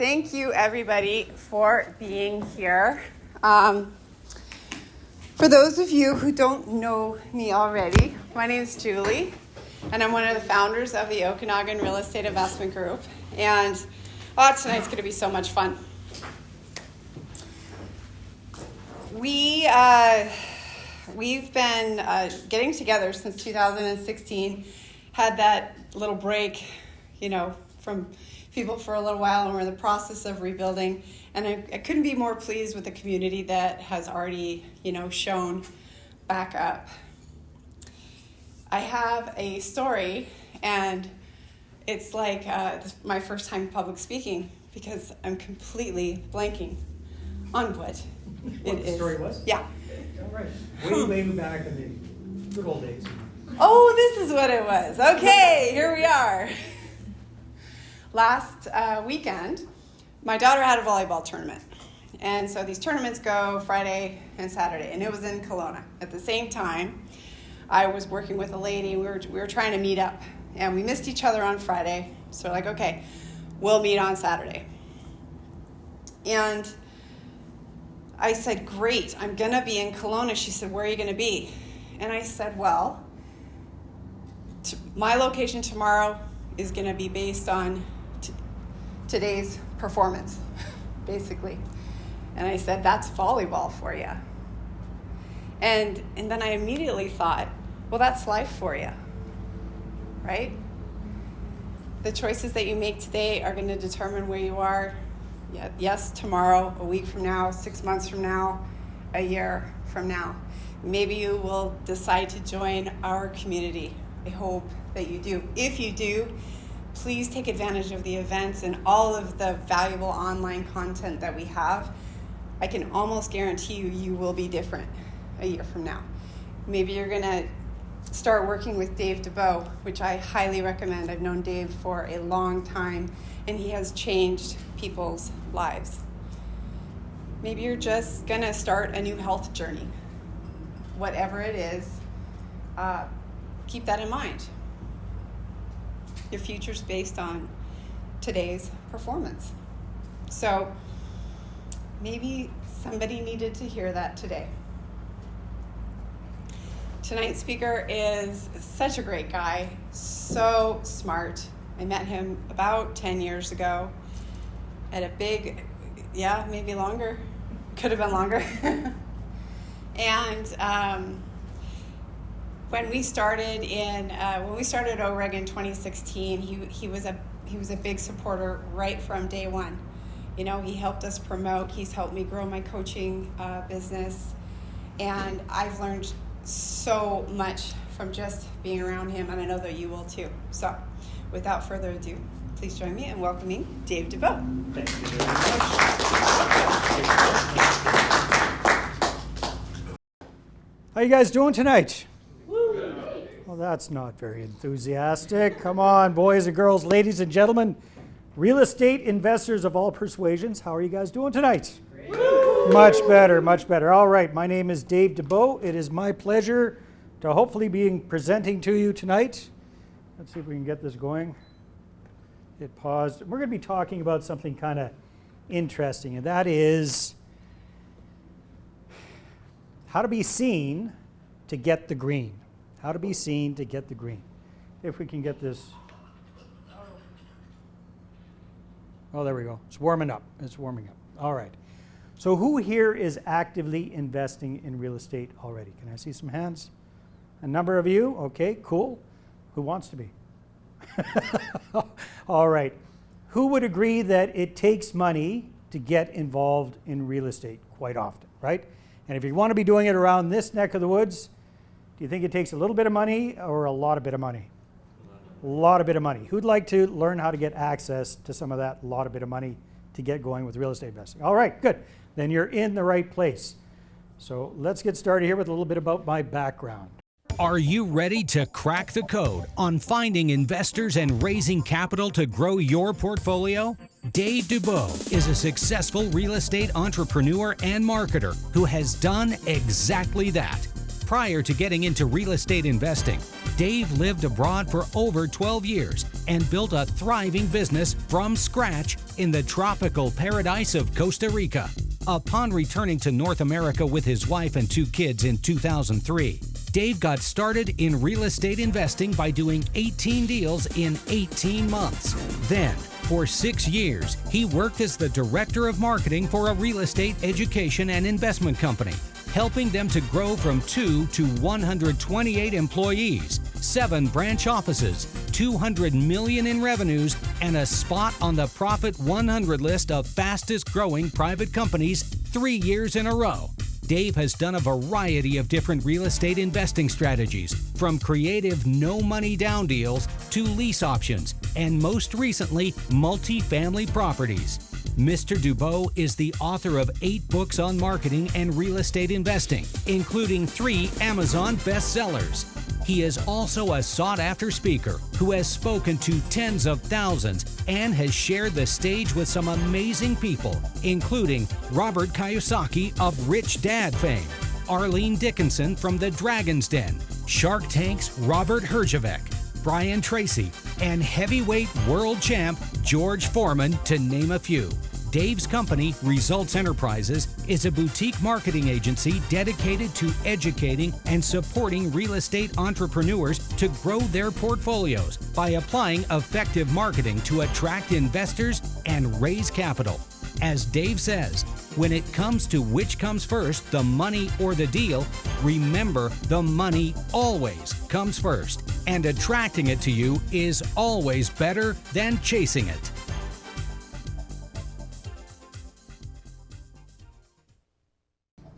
Thank you, everybody, for being here. For those of you who don't know me already, my name is Julie, and I'm one of the founders of the Okanagan Real Estate Investment Group. And tonight's going to be so much fun. We've been getting together since 2016, had that little break, from people for a little while, and we're in the process of rebuilding. And I couldn't be more pleased with the community that has already, shown back up. I have a story, and it's like my first time public speaking because I'm completely blanking on what the story was? Yeah. All right. Way back in the good old days. Oh, this is what it was. Okay, here we are. Last weekend, my daughter had a volleyball tournament. And so these tournaments go Friday and Saturday, and it was in Kelowna. At the same time, I was working with a lady, and we were trying to meet up. And we missed each other on Friday, so we're like, okay, we'll meet on Saturday. And I said, great, I'm going to be in Kelowna. She said, where are you going to be? And I said, well, my location tomorrow is going to be based on today's performance, basically. And I said, that's volleyball for you. And then I immediately thought, well, that's life for you, right? The choices that you make today are going to determine where you are, yes, tomorrow, a week from now, 6 months from now, a year from now. Maybe you will decide to join our community. I hope that you do. If you do, please take advantage of the events and all of the valuable online content that we have. I can almost guarantee you will be different a year from now. Maybe you're going to start working with Dave Dubeau, which I highly recommend. I've known Dave for a long time, and he has changed people's lives. Maybe you're just going to start a new health journey. Whatever it is, keep that in mind. Your future's based on today's performance. So maybe somebody needed to hear that today. Tonight's speaker is such a great guy, so smart. I met him about 10 years ago at a big, maybe longer, could have been longer. And when we started OREG in 2016, he was a big supporter right from day one. He helped us promote. He's helped me grow my coaching business, and I've learned so much from just being around him, and I know that you will too. So, without further ado, please join me in welcoming Dave Dubeau. Thank you very much. How you guys doing tonight? Well, that's not very enthusiastic. Come on, boys and girls, ladies and gentlemen, real estate investors of all persuasions, how are you guys doing tonight? Much better, much better. All right, my name is Dave Dubeau. It is my pleasure to hopefully be presenting to you tonight. Let's see if we can get this going. It paused. We're going to be talking about something kind of interesting, and that is how to be seen to get the green. How to be seen to get the green. If we can get this. Oh, there we go. It's warming up. It's warming up. All right. So who here is actively investing in real estate already? Can I see some hands? A number of you? Okay, cool. Who wants to be? All right. Who would agree that it takes money to get involved in real estate quite often, right? And if you want to be doing it around this neck of the woods, do you think it takes a little bit of money or a lot of bit of money? A lot of bit of money. Who'd like to learn how to get access to some of that lot of bit of money to get going with real estate investing? All right, good. Then you're in the right place. So let's get started here with a little bit about my background. Are you ready to crack the code on finding investors and raising capital to grow your portfolio? Dave Dubeau is a successful real estate entrepreneur and marketer who has done exactly that. Prior to getting into real estate investing, Dave lived abroad for over 12 years and built a thriving business from scratch in the tropical paradise of Costa Rica. Upon returning to North America with his wife and 2 kids in 2003, Dave got started in real estate investing by doing 18 deals in 18 months. Then, for 6 years, he worked as the director of marketing for a real estate education and investment company, helping them to grow from 2 to 128 employees, 7 branch offices, $200 million in revenues, and a spot on the Profit 100 list of fastest growing private companies 3 years in a row. Dave has done a variety of different real estate investing strategies, from creative no-money down deals to lease options, and most recently, multi-family properties. Mr. Dubeau is the author of 8 books on marketing and real estate investing, including 3 Amazon bestsellers. He is also a sought-after speaker who has spoken to tens of thousands and has shared the stage with some amazing people, including Robert Kiyosaki of Rich Dad fame, Arlene Dickinson from The Dragon's Den, Shark Tank's Robert Herjavec, Brian Tracy, and heavyweight world champ George Foreman, to name a few. Dave's company, Results Enterprises, is a boutique marketing agency dedicated to educating and supporting real estate entrepreneurs to grow their portfolios by applying effective marketing to attract investors and raise capital. As Dave says, when it comes to which comes first, the money or the deal, remember the money always comes first, and attracting it to you is always better than chasing it.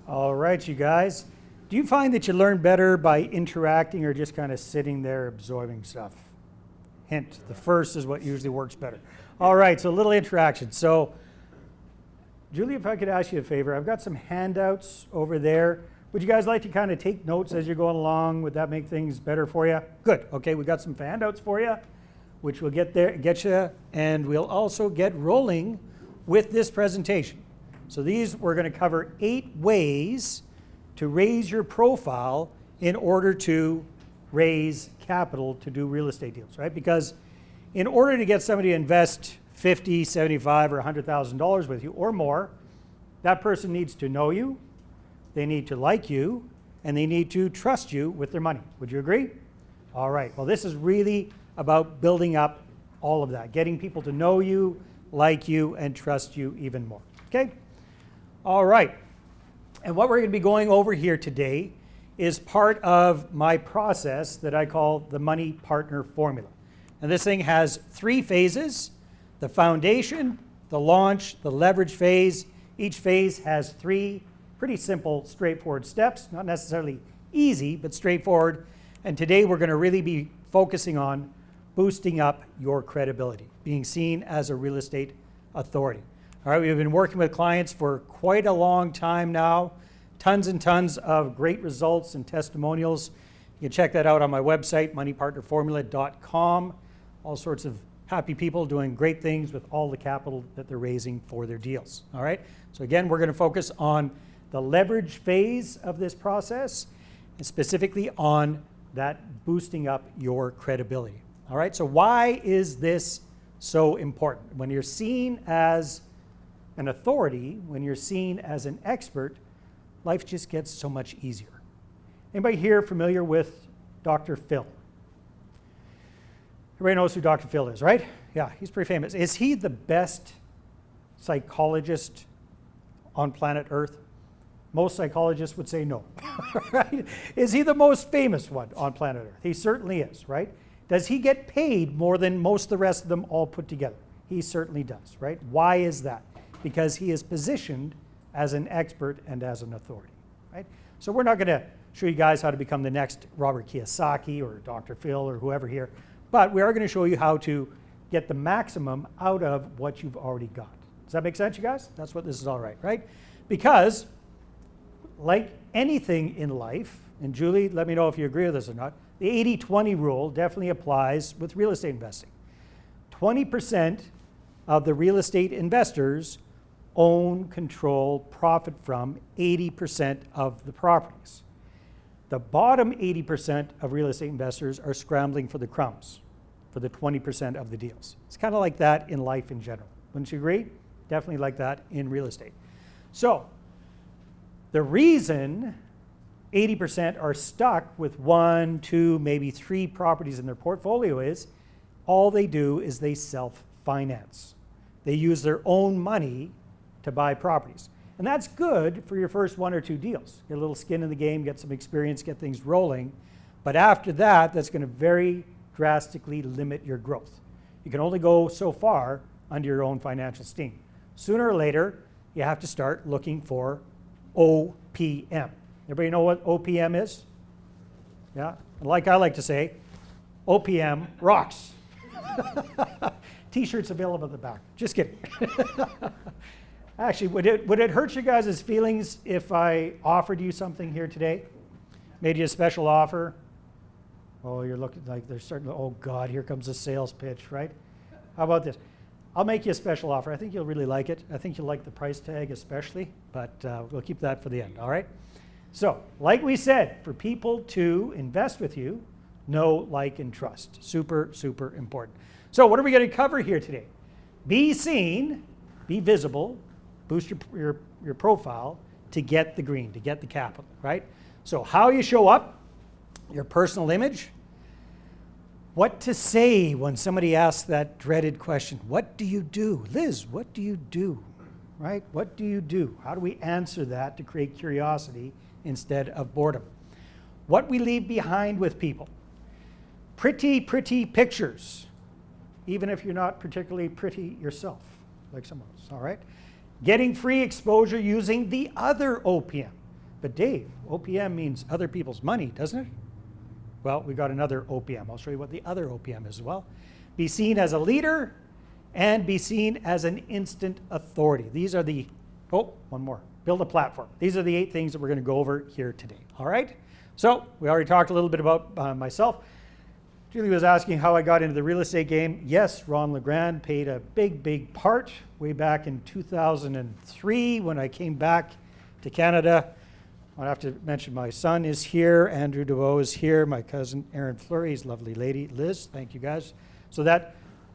All right, you guys. Do you find that you learn better by interacting or just kind of sitting there absorbing stuff? Hint, the first is what usually works better. All right, so a little interaction. So, Julie, if I could ask you a favor, I've got some handouts over there. Would you guys like to kind of take notes as you're going along? Would that make things better for you? Good. Okay, we got some handouts for you, which will get you, and we'll also get rolling with this presentation. So these, we're going to cover 8 ways to raise your profile in order to raise capital to do real estate deals, right? Because in order to get somebody to invest $50,000, $75,000, or $100,000 with you or more, that person needs to know you, they need to like you, and they need to trust you with their money. Would you agree? All right. Well, this is really about building up all of that, getting people to know you, like you, and trust you even more. Okay? All right. And what we're going to be going over here today is part of my process that I call the Money Partner Formula. And this thing has 3 phases: the foundation, the launch, the leverage phase. Each phase has 3 pretty simple, straightforward steps, not necessarily easy, but straightforward. And today we're going to really be focusing on boosting up your credibility, being seen as a real estate authority. All right, we've been working with clients for quite a long time now. Tons and tons of great results and testimonials. You can check that out on my website, moneypartnerformula.com. All sorts of happy people doing great things with all the capital that they're raising for their deals. All right, so again, we're going to focus on the leverage phase of this process, and specifically on that boosting up your credibility. All right, so why is this so important? When you're seen as an authority, when you're seen as an expert, life just gets so much easier. Anybody here familiar with Dr. Phil? Everybody knows who Dr. Phil is, right? Yeah, he's pretty famous. Is he the best psychologist on planet Earth? Most psychologists would say no, right? Is he the most famous one on planet Earth? He certainly is, right? Does he get paid more than most of the rest of them all put together? He certainly does, right? Why is that? Because he is positioned as an expert and as an authority, right? So we're not going to show you guys how to become the next Robert Kiyosaki or Dr. Phil or whoever here, but we are going to show you how to get the maximum out of what you've already got. Does that make sense, you guys? That's what this is all right? Because like anything in life, and Julie, let me know if you agree with this or not, the 80-20 rule definitely applies with real estate investing. 20% of the real estate investors own, control, profit from 80% of the properties. The bottom 80% of real estate investors are scrambling for the crumbs, for the 20% of the deals. It's kind of like that in life in general. Wouldn't you agree? Definitely like that in real estate. So the reason 80% are stuck with 1, 2, maybe 3 properties in their portfolio is all they do is they self-finance. They use their own money to buy properties. And that's good for your first 1 or 2 deals. Get a little skin in the game, get some experience, get things rolling. But after that, that's going to very drastically limit your growth. You can only go so far under your own financial steam. Sooner or later, you have to start looking for OPM. Everybody know what OPM is? Yeah? Like I like to say, OPM rocks. T-shirts available at the back. Just kidding. Actually, would it hurt you guys' feelings if I offered you something here today? Made you a special offer? Oh, you're looking like they're starting to, oh God, here comes a sales pitch, right? How about this? I'll make you a special offer. I think you'll really like it. I think you'll like the price tag especially, but we'll keep that for the end, all right? So, like we said, for people to invest with you, know, like, and trust. Super, super important. So what are we going to cover here today? Be seen, be visible, boost your profile to get the green, to get the capital, right? So how you show up, your personal image, what to say when somebody asks that dreaded question, what do you do? Liz, what do you do, right? What do you do? How do we answer that to create curiosity instead of boredom? What we leave behind with people. Pretty, pretty pictures, even if you're not particularly pretty yourself, like someone else, all right? Getting free exposure using the other OPM. But Dave, OPM means other people's money, doesn't it? Well, we got another OPM. I'll show you what the other OPM is as well. Be seen as a leader and be seen as an instant authority. These are the, oh, one more. Build a platform. These are the 8 things that we're going to go over here today, all right? So we already talked a little bit about myself. Julie was asking how I got into the real estate game. Yes, Ron LeGrand paid a big, big part way back in 2003 when I came back to Canada. I have to mention my son is here, Andrew Dubeau is here, my cousin Erin Fleury's lovely lady, Liz, thank you guys. So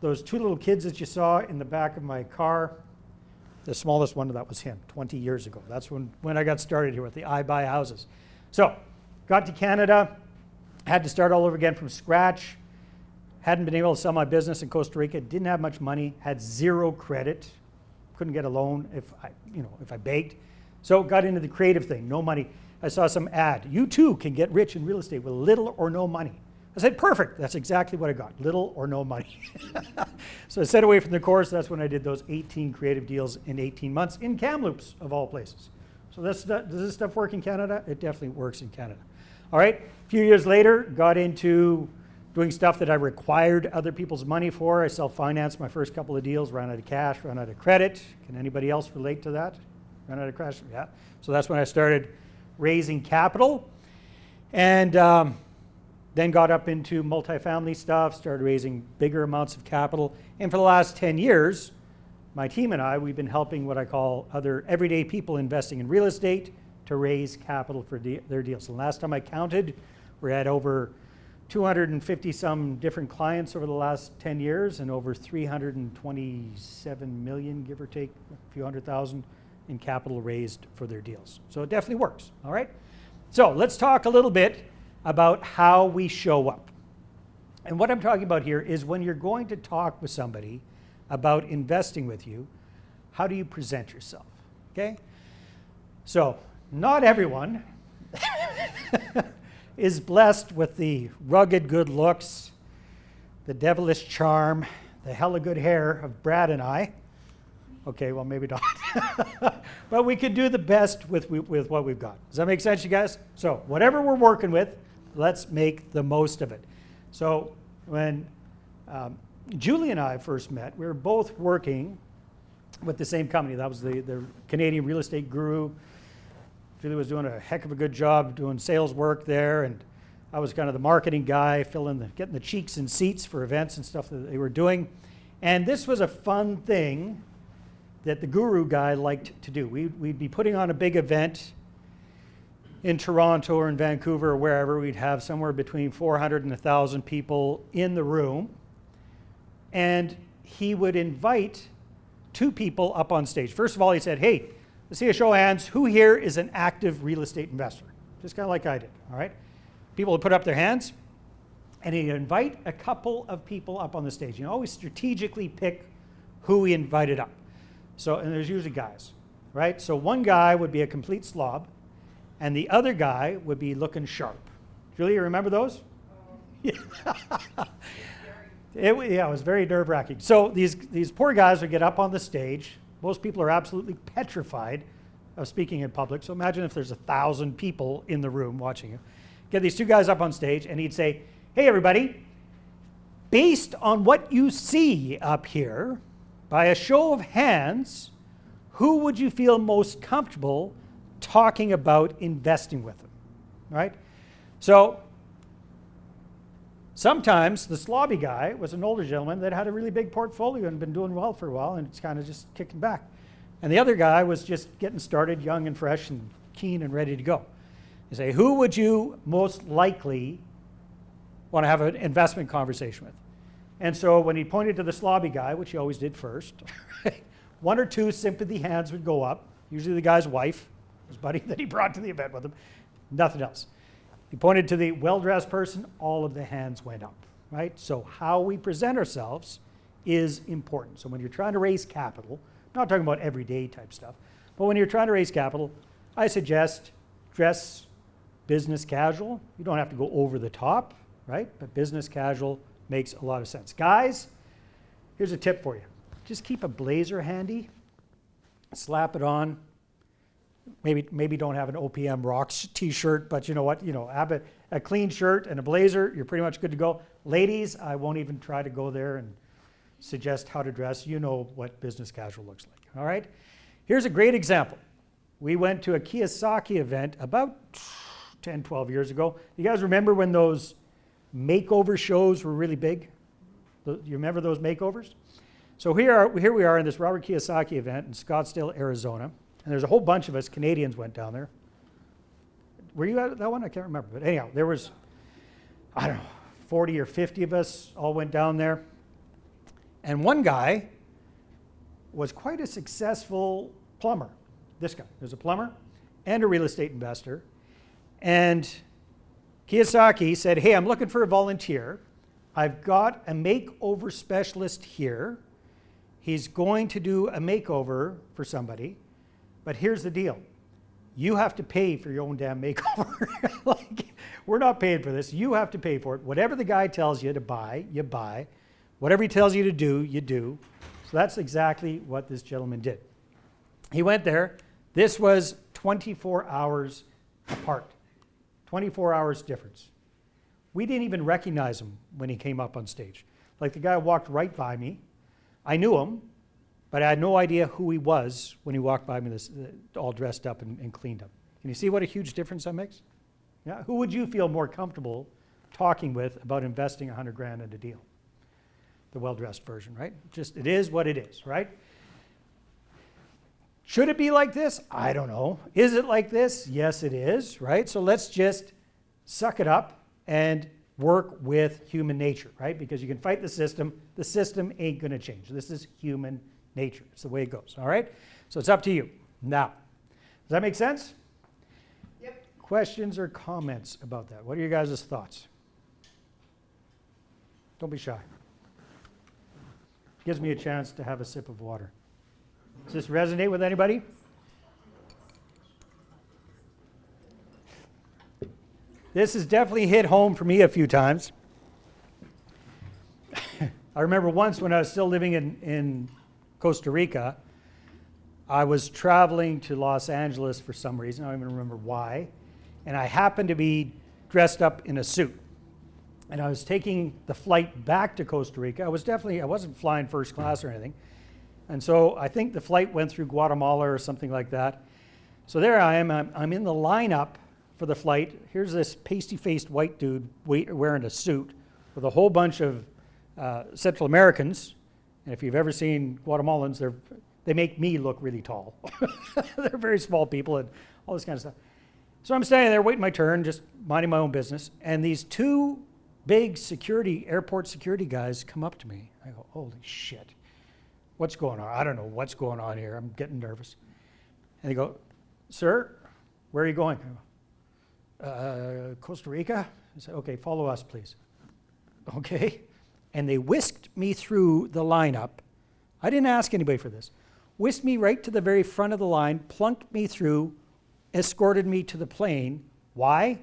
those 2 little kids that you saw in the back of my car, the smallest one, that was him 20 years ago. That's when I got started here with the I Buy Houses. So got to Canada, had to start all over again from scratch, hadn't been able to sell my business in Costa Rica, didn't have much money, had 0 credit, couldn't get a loan if I begged. So got into the creative thing, no money. I saw some ad, you too can get rich in real estate with little or no money. I said, perfect, that's exactly what I got, little or no money. So I set away from the course, that's when I did those 18 creative deals in 18 months in Kamloops, of all places. So does this stuff work in Canada? It definitely works in Canada. All right, a few years later, got into doing stuff that I required other people's money for. I self-financed my first couple of deals, ran out of cash, ran out of credit. Can anybody else relate to that? Ran out of cash? Yeah. So that's when I started raising capital. And then got up into multifamily stuff, started raising bigger amounts of capital. And for the last 10 years, my team and I, we've been helping what I call other everyday people investing in real estate to raise capital for their deals. And last time I counted, we're at over 250 some different clients over the last 10 years and over 327 million, give or take a few $100,000 in capital raised for their deals. So it definitely works, all right? So let's talk a little bit about how we show up. And what I'm talking about here is when you're going to talk with somebody about investing with you, how do you present yourself, okay? So not everyone is blessed with the rugged good looks, the devilish charm, the hella good hair of Brad and I. Okay, well, maybe not. But we could do the best with what we've got. Does that make sense, you guys? So whatever we're working with, let's make the most of it. So when Julie and I first met, we were both working with the same company. That was the Canadian real estate guru. Julie was doing a heck of a good job doing sales work there, and I was kind of the marketing guy, getting the cheeks and seats for events and stuff that they were doing. And this was a fun thing that the guru guy liked to do. We'd be putting on a big event, in Toronto or in Vancouver or wherever, we'd have somewhere between 400 and 1,000 people in the room. And he would invite 2 people up on stage. First of all, he said, hey, let's see a show of hands. Who here is an active real estate investor? Just kind of like I did, all right? People would put up their hands, and he'd invite a couple of people up on the stage. You always strategically pick who he invited up. So, and there's usually guys, right? So one guy would be a complete slob, and the other guy would be looking sharp. Julia, remember those? Yeah. It was very nerve-wracking. So these poor guys would get up on the stage. Most people are absolutely petrified of speaking in public. So imagine if there's 1,000 people in the room watching you. Get these 2 guys up on stage, and he'd say, hey, everybody, based on what you see up here, by a show of hands, who would you feel most comfortable talking about investing with them, right? So sometimes the slobby guy was an older gentleman that had a really big portfolio and been doing well for a while, and it's kind of just kicking back. And the other guy was just getting started, young and fresh and keen and ready to go. You say, who would you most likely want to have an investment conversation with? And so when he pointed to the slobby guy, which he always did first, 1 or 2 sympathy hands would go up, usually the guy's wife, his buddy that he brought to the event with him, nothing else. He pointed to the well-dressed person, all of the hands went up, right? So how we present ourselves is important. So when you're trying to raise capital, I'm not talking about everyday type stuff, but when you're trying to raise capital, I suggest dress business casual. You don't have to go over the top, right? But business casual makes a lot of sense. Guys, here's a tip for you. Just keep a blazer handy, slap it on. Maybe don't have an OPM Rocks t-shirt, but you know what? Have a clean shirt and a blazer, you're pretty much good to go. Ladies, I won't even try to go there and suggest how to dress. You know what business casual looks like, all right? Here's a great example. We went to a Kiyosaki event about 10, 12 years ago. You guys remember when those makeover shows were really big? You remember those makeovers? So here we are in this Robert Kiyosaki event in Scottsdale, Arizona. And there's a whole bunch of us, Canadians went down there. Were you at that one? I can't remember. But anyhow, there was, 40 or 50 of us all went down there. And one guy was quite a successful plumber. This guy was a plumber and a real estate investor. And Kiyosaki said, hey, I'm looking for a volunteer. I've got a makeover specialist here. He's going to do a makeover for somebody. But here's the deal. You have to pay for your own damn makeover. We're not paying for this. You have to pay for it. Whatever the guy tells you to buy, you buy. Whatever he tells you to do, you do. So that's exactly what this gentleman did. He went there. This was 24 hours apart. 24 hours difference. We didn't even recognize him when he came up on stage. Like the guy walked right by me. I knew him. But I had no idea who he was when he walked by me all dressed up and cleaned up. Can you see what a huge difference that makes? Yeah. Who would you feel more comfortable talking with about investing $100,000 in a deal? The well-dressed version, right? Just it is what it is, right? Should it be like this? I don't know. Is it like this? Yes, it is, right? So let's just suck it up and work with human nature, right? Because you can fight the system ain't going to change. This is human nature. It's the way it goes, all right? So it's up to you. Now, does that make sense? Yep. Questions or comments about that? What are your guys' thoughts? Don't be shy. Gives me a chance to have a sip of water. Does this resonate with anybody? This has definitely hit home for me a few times. I remember once when I was still living in Costa Rica, I was traveling to Los Angeles for some reason. I don't even remember why. And I happened to be dressed up in a suit. And I was taking the flight back to Costa Rica. I wasn't flying first class or anything. And so I think the flight went through Guatemala or something like that. So there I am. I'm in the lineup for the flight. Here's this pasty-faced white dude wearing a suit with a whole bunch of Central Americans. And if you've ever seen Guatemalans, they make me look really tall. They're very small people and all this kind of stuff. So I'm standing there waiting my turn, just minding my own business, and these two big airport security guys come up to me. I go, holy shit, what's going on? I don't know what's going on here. I'm getting nervous. And they go, sir, where are you going? I go, Costa Rica? I said, okay, follow us, please. Okay. And they whisked me through the lineup. I didn't ask anybody for this. Whisked me right to the very front of the line, plunked me through, escorted me to the plane. Why?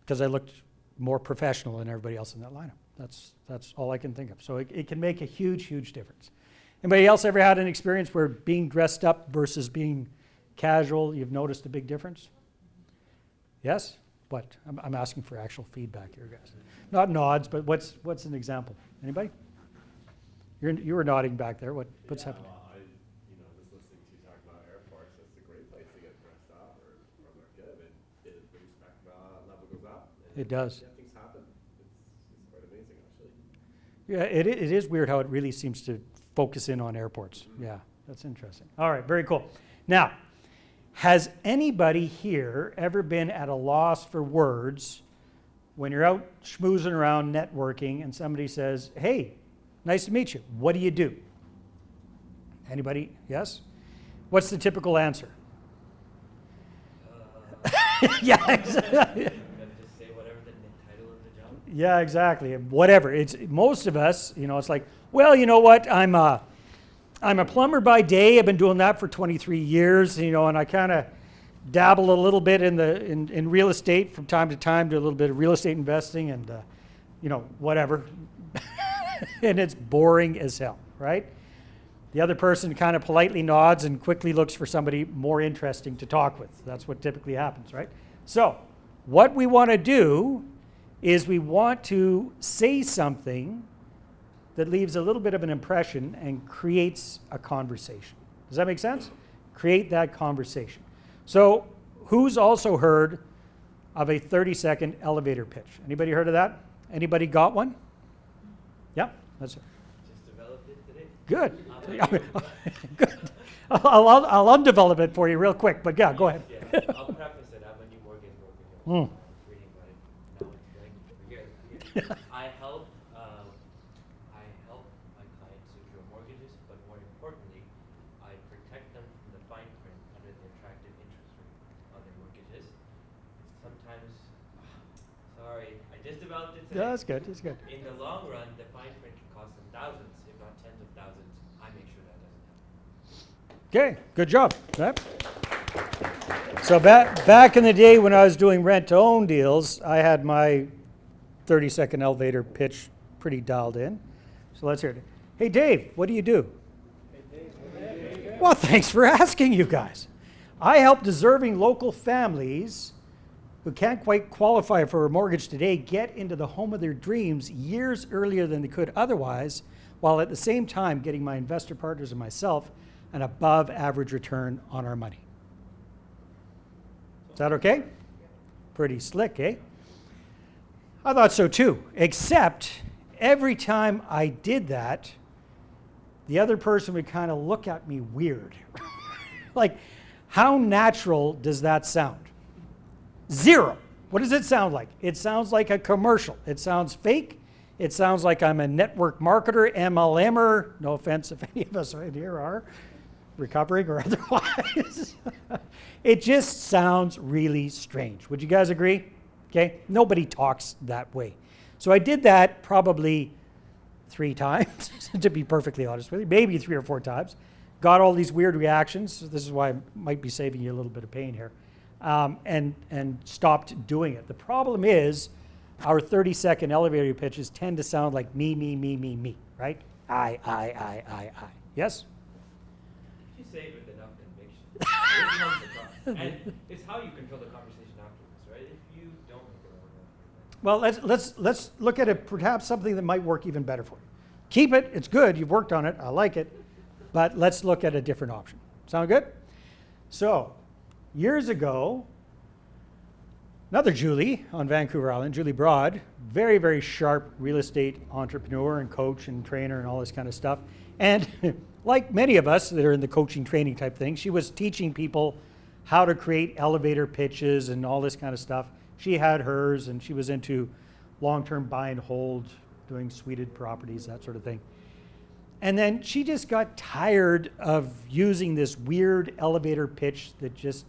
Because I looked more professional than everybody else in that lineup. That's all I can think of. So it can make a huge, huge difference. Anybody else ever had an experience where being dressed up versus being casual, you've noticed a big difference? Yes? What? I'm asking for actual feedback here, guys. Not nods, but what's an example? Anybody? You were nodding back there. What's happening? Well, just listening to you talk about airports, it's a great place to get dressed up or look good, and the respect level goes up. It does. Yeah, things happen. It's quite amazing, actually. Yeah, it is weird how it really seems to focus in on airports. Yeah, that's interesting. All right, very cool. Now, has anybody here ever been at a loss for words when you're out schmoozing around networking and somebody says, hey, nice to meet you. What do you do? Anybody? Yes? What's the typical answer? Yeah, exactly. Just say whatever the title of the job. Yeah, exactly. Whatever. It's most of us, it's like, well, you know what? I'm a plumber by day. I've been doing that for 23 years, and I kind of dabble a little bit in real estate from time to time, do a little bit of real estate investing and whatever. And it's boring as hell, right? The other person kind of politely nods and quickly looks for somebody more interesting to talk with. That's what typically happens, right? So what we want to do is we want to say something that leaves a little bit of an impression and creates a conversation. Does that make sense? Create that conversation. So who's also heard of a 30-second elevator pitch? Anybody heard of that? Anybody got one? Yeah, that's it. Just developed it today. Good. Good. I'll undevelop it for you real quick, but yeah, go ahead. Yeah, I'll preface it. I'm a new mortgage broker. I was reading about it. Now it's like, I help my clients secure mortgages, but more importantly, I protect them from the fine print under the attractive interest rate on their mortgages. Sometimes, sorry, I just developed it today. Yeah, that's good. That's good. In the long run, the fine print can cost them thousands, if not tens of thousands. I make sure that doesn't happen. Okay, good job. Right? So back in the day when I was doing rent-to-own deals, I had my 30-second elevator pitch pretty dialed in. So let's hear it. Hey, Dave, what do you do? Well, thanks for asking, you guys. I help deserving local families who can't quite qualify for a mortgage today get into the home of their dreams years earlier than they could otherwise, while at the same time getting my investor partners and myself an above average return on our money. Is that okay? Pretty slick, eh? I thought so too, except every time I did that, the other person would kind of look at me weird. Like, how natural does that sound? Zero. What does it sound like? It sounds like a commercial. It sounds fake. It sounds like I'm a network marketer, MLMer. No offense if any of us right here are recovering or otherwise. It just sounds really strange. Would you guys agree? Okay, nobody talks that way. So I did that probably 3 times, to be perfectly honest with you, maybe 3 or 4 times. Got all these weird reactions. So this is why I might be saving you a little bit of pain here. And stopped doing it. The problem is our 30-second elevator pitches tend to sound like me, right? I. Yes? If you say it with enough conviction, it comes across. And it's how you control the conversation afterwards, right? If you don't make it Well, let's look at it, perhaps something that might work even better for you. Keep it. It's good. You've worked on it. I like it. But let's look at a different option. Sound good? So, years ago, another Julie on Vancouver Island, Julie Broad, very, very sharp real estate entrepreneur and coach and trainer and all this kind of stuff. And like many of us that are in the coaching training type thing, she was teaching people how to create elevator pitches and all this kind of stuff. She had hers, and she was into long-term buy and hold, doing suited properties, that sort of thing. And then she just got tired of using this weird elevator pitch that just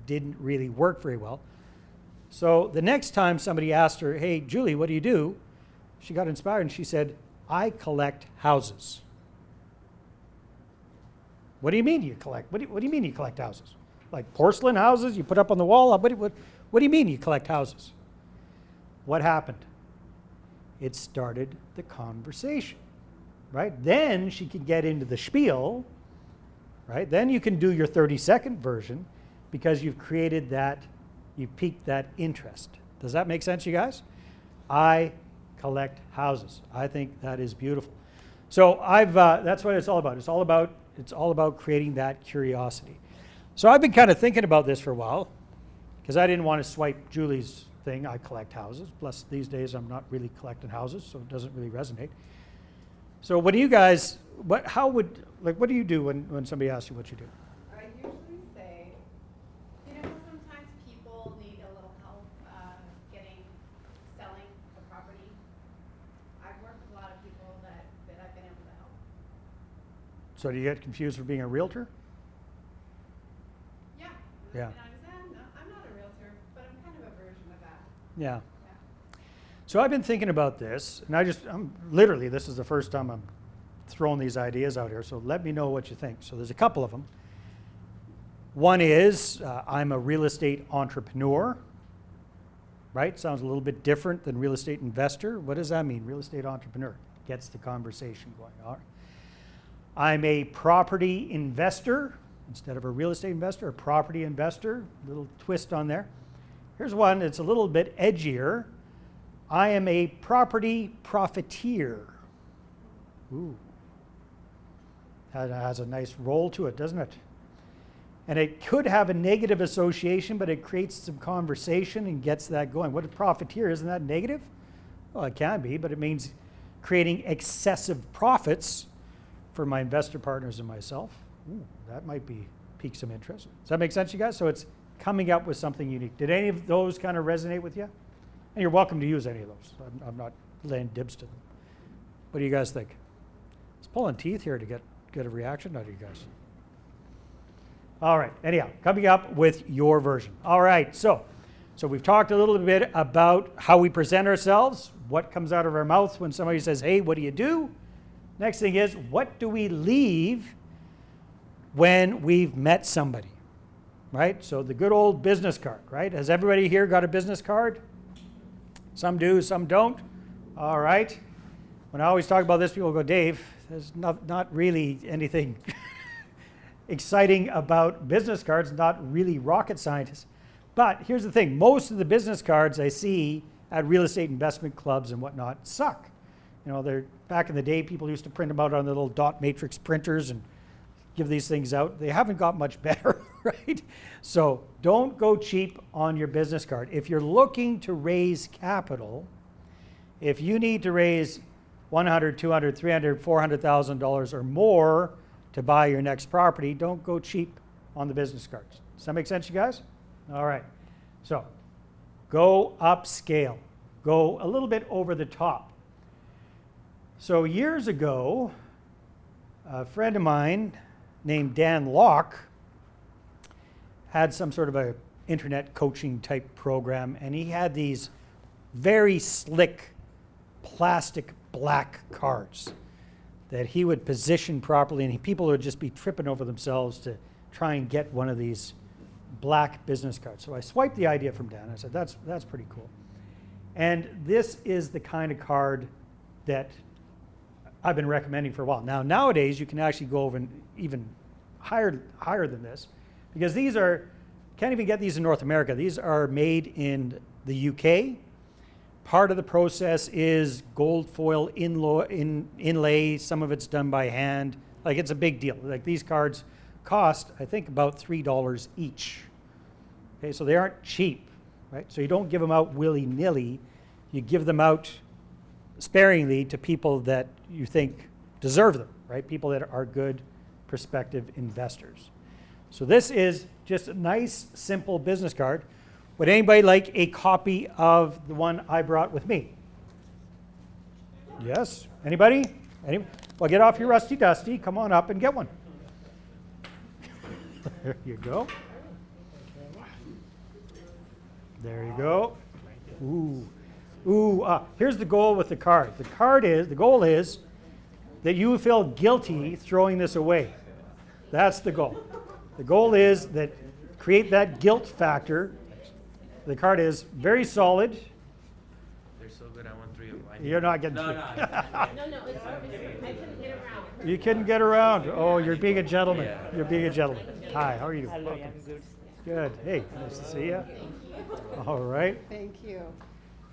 didn't really work very well. So the next time somebody asked her, hey, Julie, what do you do? She got inspired and she said, I collect houses. What do you mean you collect? What do you mean you collect houses? Like porcelain houses you put up on the wall? What do you mean you collect houses? What happened? It started the conversation, right? Then she could get into the spiel, right? Then you can do your 30-second version because you've created that, you've piqued that interest. Does that make sense, you guys? I collect houses. I think that is beautiful. So that's what it's all about. It's all about creating that curiosity. So I've been kind of thinking about this for a while because I didn't want to swipe Julie's thing. I collect houses. Plus these days I'm not really collecting houses, so it doesn't really resonate. So what do you guys, what do you do when somebody asks you what you do? I usually say, you know, sometimes people need a little help selling a property. I've worked with a lot of people that I've been able to help. So do you get confused for being a realtor? Yeah. Yeah. And I'm not a realtor, but I'm kind of a version of that. Yeah. Yeah. So I've been thinking about this, and I'm literally, this is the first time I'm throwing these ideas out here, so let me know what you think. So there's a couple of them. One is, I'm a real estate entrepreneur, right? Sounds a little bit different than real estate investor. What does that mean? Real estate entrepreneur gets the conversation going. All right. I'm a property investor, instead of a real estate investor, a property investor, little twist on there. Here's one that's a little bit edgier. I am a property profiteer. Ooh. Has a nice roll to it, doesn't it? And it could have a negative association, but it creates some conversation and gets that going. What a profiteer, isn't that negative? Well, it can be, but it means creating excessive profits for my investor partners and myself. Ooh, that might pique some interest. Does that make sense, you guys? So it's coming up with something unique. Did any of those kind of resonate with you? And you're welcome to use any of those. I'm not laying dibs to them. What do you guys think? It's pulling teeth here to get a reaction out of you guys. All right, anyhow, coming up with your version. All right, so we've talked a little bit about how we present ourselves, what comes out of our mouth when somebody says, hey, what do you do? Next thing is, what do we leave when we've met somebody, right? So the good old business card, right? Has everybody here got a business card? Some do, some don't. All right. When I always talk about this, people go, Dave, there's not really anything exciting about business cards, not really rocket scientists. But here's the thing. Most of the business cards I see at real estate investment clubs and whatnot suck. You know, they're back in the day, people used to print them out on the little dot matrix printers and give these things out. They haven't got much better, right? So don't go cheap on your business card. If you're looking to raise capital, if you need to raise $100,000, $200,000, $300,000, $400,000 or more to buy your next property, don't go cheap on the business cards. Does that make sense, you guys? All right. So go upscale. Go a little bit over the top. So years ago, a friend of mine named Dan Locke had some sort of a internet coaching type program, and he had these very slick plastic black cards that he would position properly, and people would just be tripping over themselves to try and get one of these black business cards. So I swiped the idea from Dan. I said, that's pretty cool. And this is the kind of card that I've been recommending for a while. Now, nowadays, you can actually go over even higher than this, because these can't even get these in North America. These are made in the UK. Part of the process is gold foil inlay. Some of it's done by hand. Like, it's a big deal. Like, these cards cost, I think, about $3 each. Okay, so they aren't cheap, right? So you don't give them out willy-nilly. You give them out sparingly to people that you think deserve them, right? People that are good prospective investors. So this is just a nice, simple business card. Would anybody like a copy of the one I brought with me? Yes? Anybody? Well, get off your rusty dusty. Come on up and get one. There you go. There you go. Here's the goal with the card. The goal is that you feel guilty throwing this away. That's the goal. The goal is that create that guilt factor. The card is very solid. They're so good, I want 3 of mine. You're not getting No, three. no. No, it's I couldn't get around. You couldn't get around. Oh, you're being a gentleman. Yeah. You're being a gentleman. Hi, how are you? Hello, Welcome. I'm good. Good. Hey, nice to see you. All right. Thank you.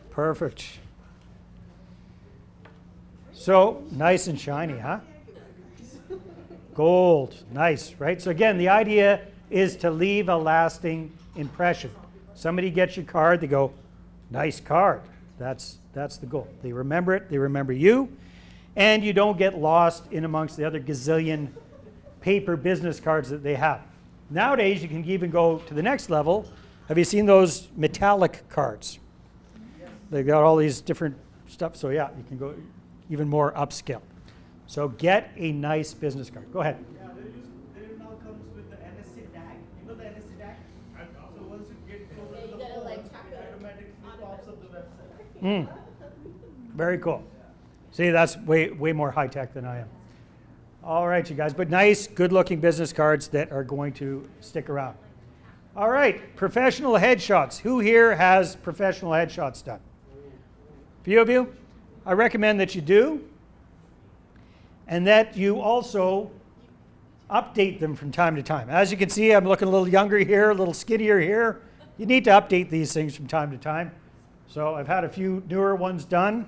Perfect. So nice and shiny, huh? Gold. Nice, right? So again, the idea is to leave a lasting impression. Somebody gets your card, they go, nice card. That's the goal. They remember it, they remember you, and you don't get lost in amongst the other gazillion paper business cards that they have. Nowadays, you can even go to the next level. Have you seen those metallic cards? They've got all these different stuff. So yeah, you can go even more upscale. So get a nice business card. Go ahead. Yeah, there now comes with the NSC tag. You know the NSC tag? So once you get closer to the phone, it automatically pops up the website. Very cool. See, that's way more high tech than I am. All right, you guys, but nice, good-looking business cards that are going to stick around. All right, professional headshots. Who here has professional headshots done? A few of you? I recommend that you do, and that you also update them from time to time. As you can see, I'm looking a little younger here, a little skinnier here. You need to update these things from time to time. So I've had a few newer ones done.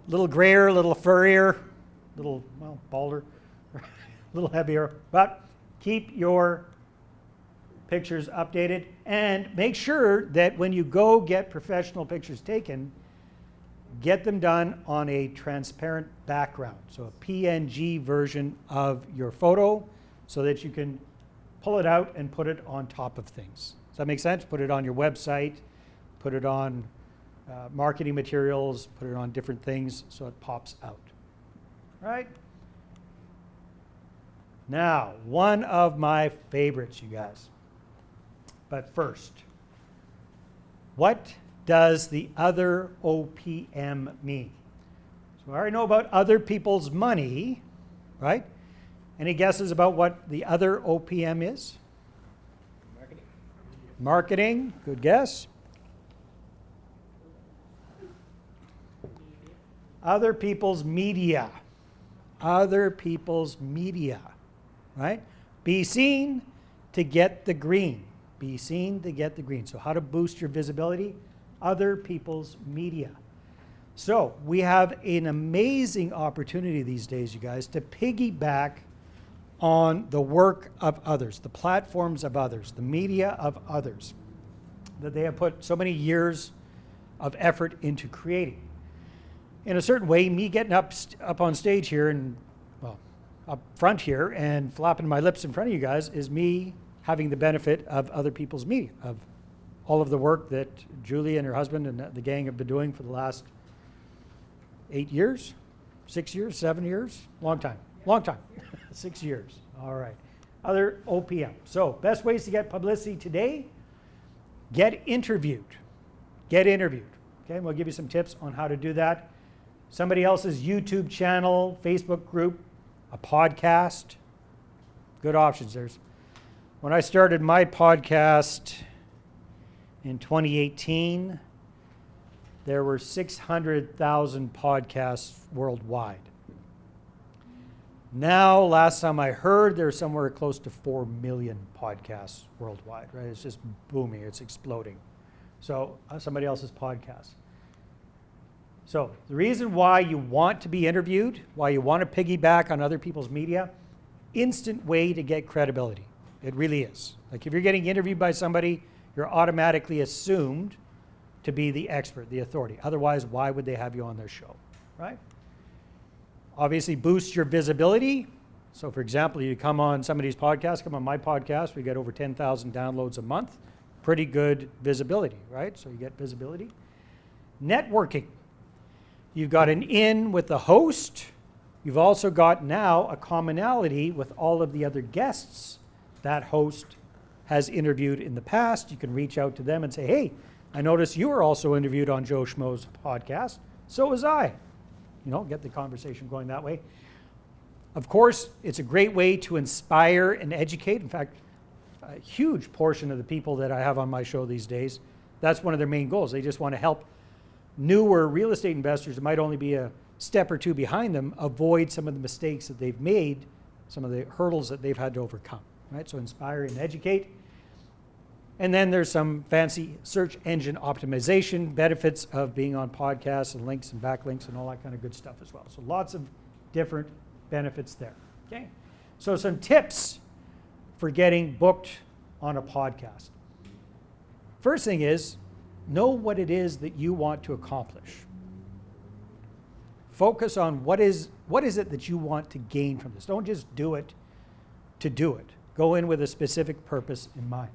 A little grayer, a little furrier, a little, well, balder, a little heavier. But keep your pictures updated and make sure that when you go get professional pictures taken, get them done on a transparent background. So a PNG version of your photo so that you can pull it out and put it on top of things. Does that make sense? Put it on your website, put it on marketing materials, put it on different things so it pops out. Right? Now, one of my favorites, you guys. But first, what does the other OPM mean? So I already know about other people's money, right? Any guesses about what the other OPM is? Marketing. Marketing, good guess. Other people's media. Other people's media, right? Be seen to get the green. Be seen to get the green. So how to boost your visibility? Other people's media. So we have an amazing opportunity these days, you guys, to piggyback on the work of others, the platforms of others, the media of others that they have put so many years of effort into creating. In a certain way, me getting up on stage here and, well, up front here and flapping my lips in front of you guys is me having the benefit of other people's media, of all of the work that Julie and her husband and the gang have been doing for the last 8 years, 6 years, 7 years, long time, 6 years. All right. Other OPM. So best ways to get publicity today, get interviewed. Get interviewed. Okay, we'll give you some tips on how to do that. Somebody else's YouTube channel, Facebook group, a podcast. Good options. When I started my podcast in 2018, there were 600,000 podcasts worldwide. Now, last time I heard, there's somewhere close to 4 million podcasts worldwide, right? It's just booming, it's exploding. So, somebody else's podcast. So, the reason why you want to be interviewed, why you want to piggyback on other people's media, instant way to get credibility. It really is. Like if you're getting interviewed by somebody, you're automatically assumed to be the expert, the authority. Otherwise, why would they have you on their show, right? Obviously, boost your visibility. So for example, you come on somebody's podcast, come on my podcast, we get over 10,000 downloads a month. Pretty good visibility, right? So you get visibility. Networking. You've got an in with the host. You've also got now a commonality with all of the other guests that host has interviewed in the past. You can reach out to them and say, hey, I noticed you were also interviewed on Joe Schmo's podcast. So was I. You know, get the conversation going that way. Of course, it's a great way to inspire and educate. In fact, a huge portion of the people that I have on my show these days, that's one of their main goals. They just want to help newer real estate investors that might only be a step or two behind them avoid some of the mistakes that they've made, some of the hurdles that they've had to overcome, right? So inspire and educate. And then there's some fancy search engine optimization benefits of being on podcasts and links and backlinks and all that kind of good stuff as well. So lots of different benefits there, okay? So some tips for getting booked on a podcast. First thing is, know what it is that you want to accomplish. Focus on what is it that you want to gain from this. Don't just do it to do it. Go in with a specific purpose in mind,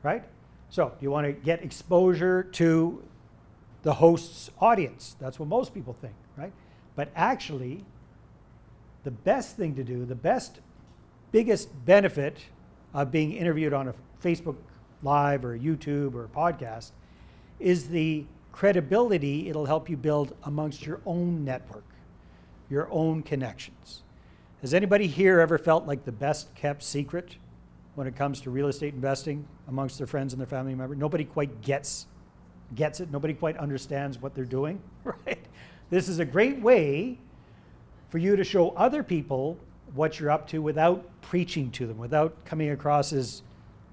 right? So you want to get exposure to the host's audience. That's what most people think, right? But actually, the best thing to do, biggest benefit of being interviewed on a Facebook Live or a YouTube or a podcast is the credibility it'll help you build amongst your own network, your own connections. Has anybody here ever felt like the best kept secret when it comes to real estate investing amongst their friends and their family members? Nobody quite gets it. Nobody quite understands what they're doing, right? This is a great way for you to show other people what you're up to without preaching to them, without coming across as,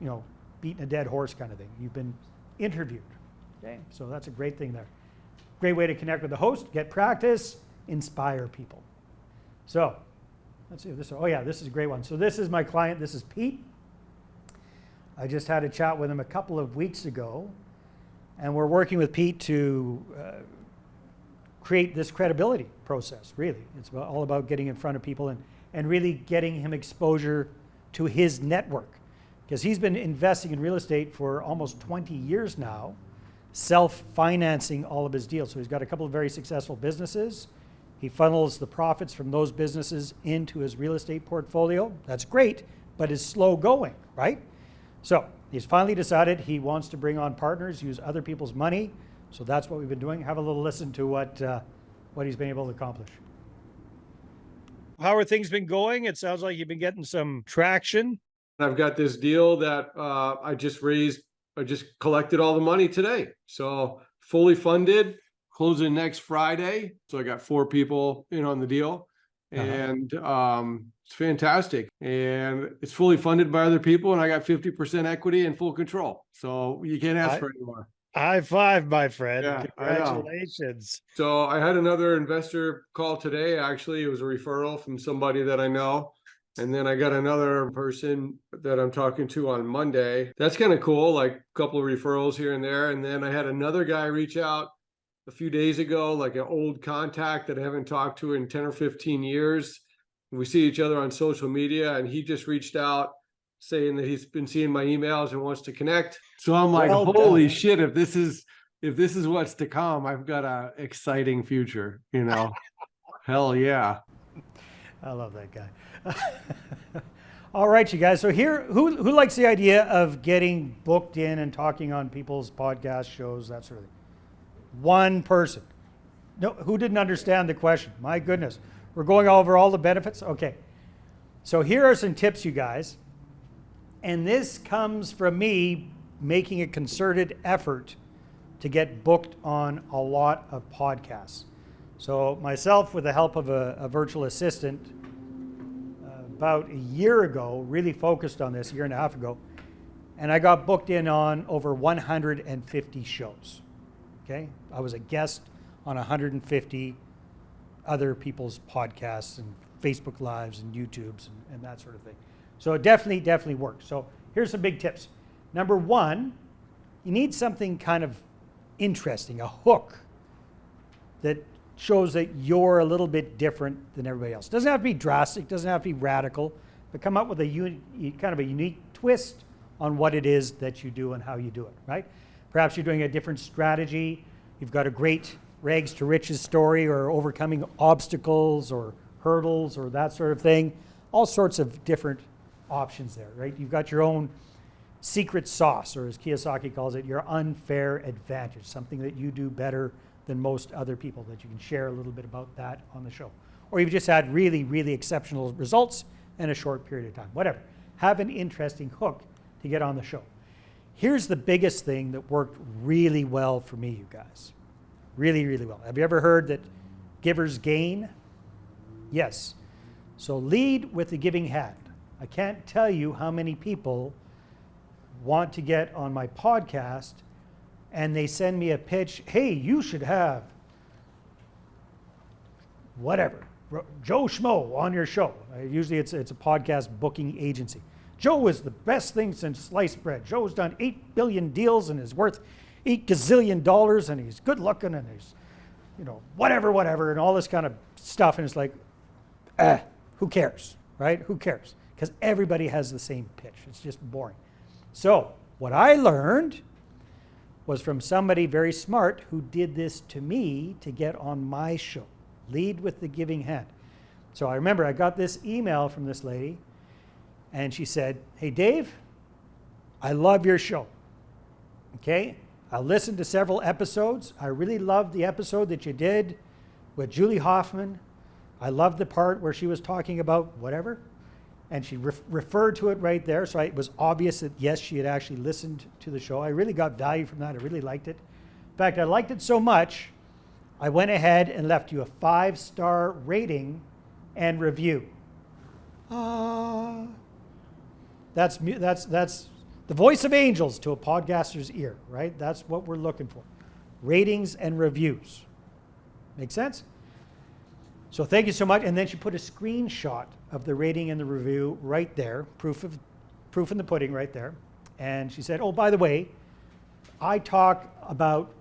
you know, beating a dead horse kind of thing. You've been interviewed. Okay, so that's a great thing there. Great way to connect with the host, get practice, inspire people. So, let's see if this, oh yeah, this is a great one. So this is my client, this is Pete. I just had a chat with him a couple of weeks ago, and we're working with Pete to create this credibility process, really. It's all about getting in front of people and really getting him exposure to his network. Because he's been investing in real estate for almost 20 years now, self-financing all of his deals. So he's got a couple of very successful businesses. He funnels the profits from those businesses into his real estate portfolio. That's great, but it's slow going, right? So he's finally decided he wants to bring on partners, use other people's money. So that's what we've been doing. Have a little listen to what he's been able to accomplish. How are things been going? It sounds like you've been getting some traction. I've got this deal that I just collected all the money today. So fully funded, closing next Friday. So I got 4 people in on the deal, and it's fantastic. And it's fully funded by other people, and I got 50% equity and full control. So you can't ask for any more. High five, my friend. Yeah, congratulations. So I had another investor call today. Actually, it was a referral from somebody that I know. And then I got another person that I'm talking to on Monday. That's kind of cool, like a couple of referrals here and there. And then I had another guy reach out a few days ago, like an old contact that I haven't talked to in 10 or 15 years. We see each other on social media, and he just reached out saying that he's been seeing my emails and wants to connect. So I'm like, holy shit, if this is what's to come, I've got an exciting future, you know. Hell yeah. I love that guy. All right, you guys. So here, who likes the idea of getting booked in and talking on people's podcast shows, that sort of thing? One person. No, who didn't understand the question? My goodness. We're going over all the benefits? Okay. So here are some tips, you guys. And this comes from me making a concerted effort to get booked on a lot of podcasts. So myself, with the help of a virtual assistant, about a year ago, really focused on this, a year and a half ago, and I got booked in on over 150 shows, okay? I was a guest on 150 other people's podcasts and Facebook Lives and YouTubes and that sort of thing. So it definitely works. So here's some big tips. Number 1, you need something kind of interesting, a hook that shows that you're a little bit different than everybody else. Doesn't have to be drastic, doesn't have to be radical, but come up with a kind of a unique twist on what it is that you do and how you do it, right? Perhaps you're doing a different strategy. You've got a great rags to riches story, or overcoming obstacles or hurdles or that sort of thing. All sorts of different options there, right? You've got your own secret sauce, or as Kiyosaki calls it, your unfair advantage, something that you do better than most other people, that you can share a little bit about that on the show. Or you've just had really, really exceptional results in a short period of time. Whatever. Have an interesting hook to get on the show. Here's the biggest thing that worked really well for me, you guys. Really, really well. Have you ever heard that givers gain? Yes. So lead with the giving hand. I can't tell you how many people want to get on my podcast and they send me a pitch. Hey, you should have whatever, Joe Schmo on your show. Usually it's a podcast booking agency. Joe is the best thing since sliced bread. Joe's done 8 billion deals and is worth $8 gazillion, and he's good looking, and he's, whatever, and all this kind of stuff. And it's like, who cares, right? Who cares? Because everybody has the same pitch. It's just boring. So what I learned was from somebody very smart who did this to me to get on my show. Lead with the giving hand. So I remember I got this email from this lady, and she said, hey, Dave, I love your show. Okay? I listened to several episodes. I really loved the episode that you did with Julie Hoffman. I loved the part where she was talking about whatever, and she referred to it right there. So it was obvious that, yes, she had actually listened to the show. I really got value from that. I really liked it. In fact, I liked it so much, I went ahead and left you a 5-star rating and review. That's the voice of angels to a podcaster's ear, right? That's what we're looking for. Ratings and reviews. Make sense? So thank you so much. And then she put a screenshot of the rating and the review right there, proof in the pudding right there. And she said, oh, by the way, I talk about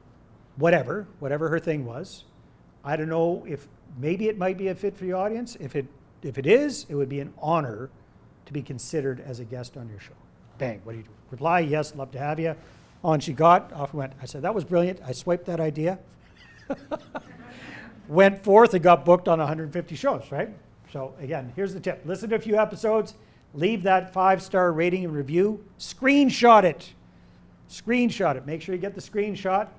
whatever her thing was. I don't know if maybe it might be a fit for the audience. If it is, it would be an honor to be considered as a guest on your show. Bang, what do you do? Reply, yes, love to have you. On she got, off went. I said, that was brilliant. I swiped that idea. Went forth and got booked on 150 shows, right? So again, here's the tip. Listen to a few episodes, leave that 5-star rating and review, screenshot it. Screenshot it. Make sure you get the screenshot,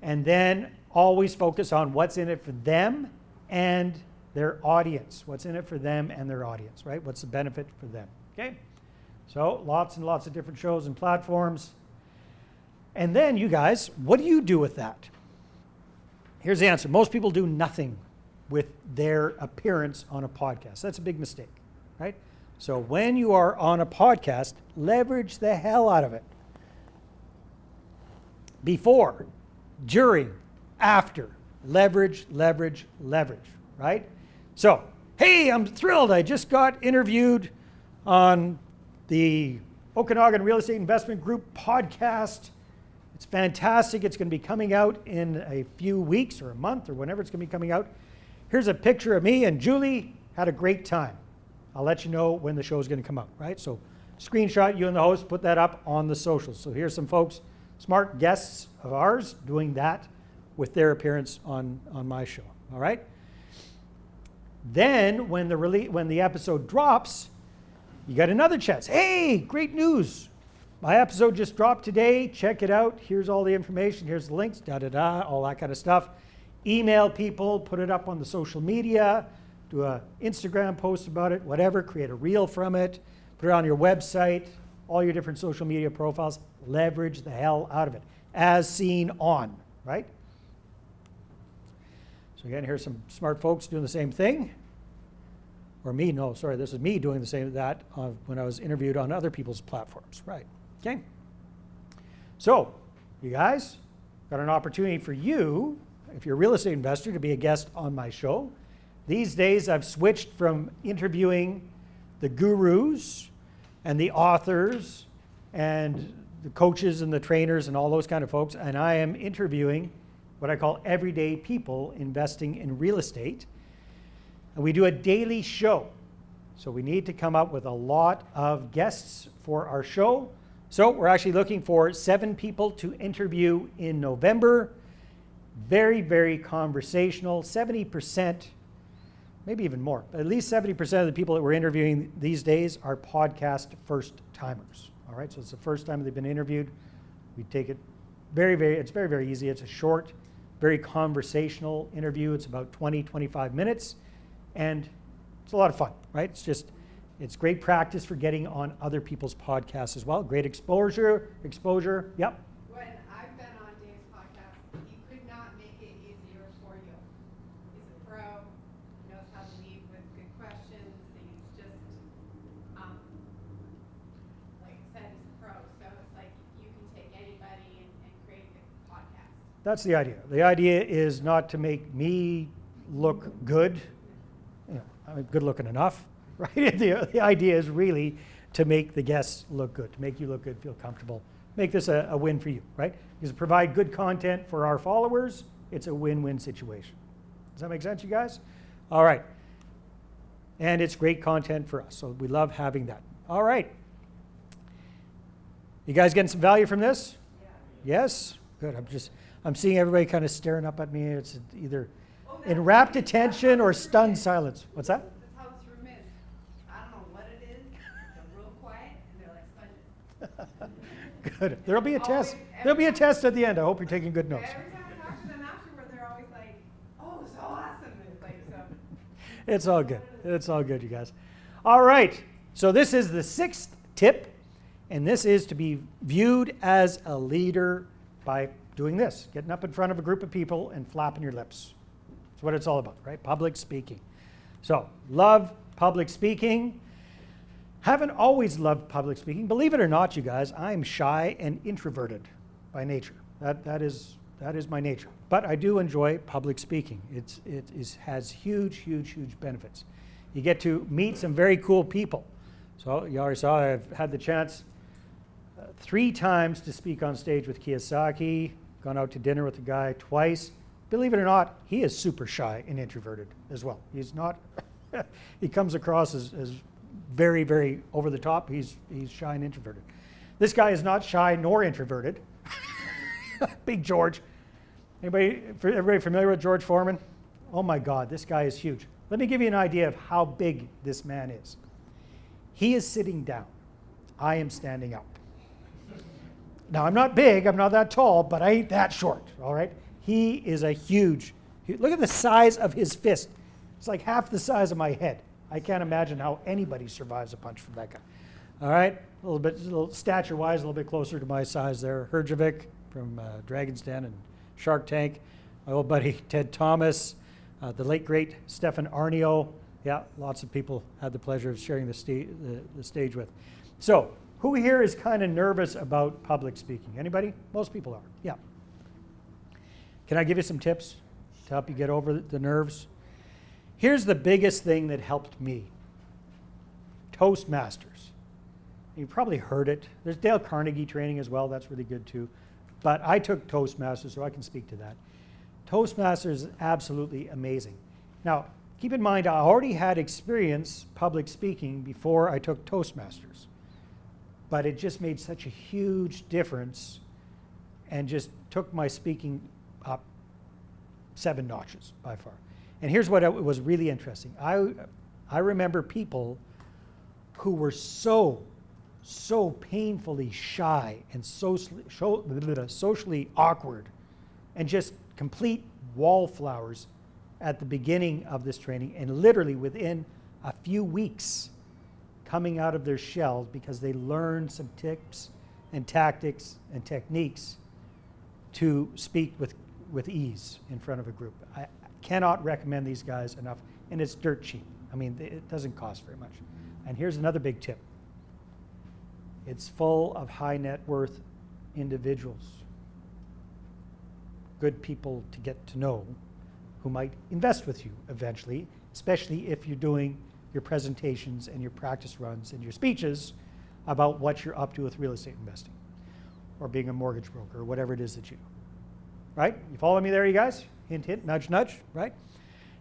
and then always focus on what's in it for them and their audience. What's in it for them and their audience, right? What's the benefit for them, okay? So lots and lots of different shows and platforms. And then you guys, what do you do with that? Here's the answer. Most people do nothing with their appearance on a podcast. That's a big mistake, right? So when you are on a podcast, leverage the hell out of it. Before, during, after, leverage, right? So, hey, I'm thrilled. I just got interviewed on the Okanagan Real Estate Investment Group podcast. It's fantastic. It's going to be coming out in a few weeks or a month or whenever it's going to be coming out. Here's a picture of me and Julie. Had a great time. I'll let you know when the show is going to come out, right? So screenshot, you and the host, put that up on the socials. So here's some folks, smart guests of ours, doing that with their appearance on my show, all right? Then when the episode drops, you got another chance. Hey, great news. My episode just dropped today. Check it out. Here's all the information. Here's the links, all that kind of stuff. Email people, put it up on the social media, do a Instagram post about it, whatever, create a reel from it, put it on your website, all your different social media profiles. Leverage the hell out of it, as seen on, right? So again, here's some smart folks doing the same thing. Or me, no, sorry, this is me doing the same that when I was interviewed on other people's platforms, right? Okay. So, you guys, got an opportunity for you, if you're a real estate investor, to be a guest on my show. These days, I've switched from interviewing the gurus and the authors and the coaches and the trainers and all those kind of folks, and I am interviewing what I call everyday people investing in real estate. And we do a daily show. So we need to come up with a lot of guests for our show. So we're actually looking for 7 people to interview in November. Very, very conversational. 70%, maybe even more, but at least 70% of the people that we're interviewing these days are podcast first timers. All right, so it's the first time they've been interviewed. We take it it's very, very easy. It's a short, very conversational interview. It's about 20, 25 minutes, and it's a lot of fun, right? It's great practice for getting on other people's podcasts as well. Great exposure, yep. When I've been on Dave's podcast, he could not make it easier for you. He's a pro, he knows how to lead with good questions. He's just, like I said, he's a pro. So it's like you can take anybody and create a good podcast. That's the idea. The idea is not to make me look good. I'm good looking enough, right? The idea is really to make the guests look good, to make you look good, feel comfortable, make this a win for you, right? Because to provide good content for our followers, it's a win-win situation. Does that make sense, you guys? All right. And it's great content for us, so we love having that. All right. You guys getting some value from this? Yeah. Yes? Good. I'm seeing everybody kind of staring up at me. It's either in rapt attention or stunned silence. What's that? That's how this room is. I don't know what it is. They're real quiet and they're like sponges. Good. There'll be a test. There'll be a test at the end. I hope you're taking good notes. Every time I talk to them afterward, they're always like, "Oh, so awesome!" And it's like so. It's all good. It's all good, you guys. All right. So this is the 6th tip, and this is to be viewed as a leader by doing this, getting up in front of a group of people and flapping your lips. That's what it's all about, right? Public speaking. So, love public speaking. Haven't always loved public speaking. Believe it or not, you guys, I'm shy and introverted by nature. That is my nature. But I do enjoy public speaking. It has huge benefits. You get to meet some very cool people. So you already saw I've had the chance 3 times to speak on stage with Kiyosaki, gone out to dinner with the guy twice. Believe it or not, he is super shy and introverted as well. He's not, he comes across as very, very over the top. He's shy and introverted. This guy is not shy nor introverted. Big George. Everybody familiar with George Foreman? Oh my God, this guy is huge. Let me give you an idea of how big this man is. He is sitting down. I am standing up. Now, I'm not big, I'm not that tall, but I ain't that short, all right? He is a huge, look at the size of his fist. It's like half the size of my head. I can't imagine how anybody survives a punch from that guy. All right, a little stature-wise, a little bit closer to my size there. Herjavec from Dragon's Den and Shark Tank. My old buddy Ted Thomas, the late great Stefan Arnio. Yeah, lots of people had the pleasure of sharing the stage with. So, who here is kind of nervous about public speaking? Anybody? Most people are. Yeah. Can I give you some tips to help you get over the nerves? Here's the biggest thing that helped me. Toastmasters. You've probably heard it. There's Dale Carnegie training as well. That's really good too. But I took Toastmasters, so I can speak to that. Toastmasters is absolutely amazing. Now, keep in mind, I already had experience public speaking before I took Toastmasters. But it just made such a huge difference and just took my speaking up 7 notches by far. And here's what was really interesting. I remember people who were so painfully shy and socially awkward and just complete wallflowers at the beginning of this training, and literally within a few weeks coming out of their shells because they learned some tips and tactics and techniques to speak with ease in front of a group. I cannot recommend these guys enough, and it's dirt cheap. I mean, it doesn't cost very much. And here's another big tip. It's full of high net worth individuals, good people to get to know who might invest with you eventually, especially if you're doing your presentations and your practice runs and your speeches about what you're up to with real estate investing or being a mortgage broker or whatever it is that you do. right? You follow me there, you guys? Hint, hint, nudge, nudge, right?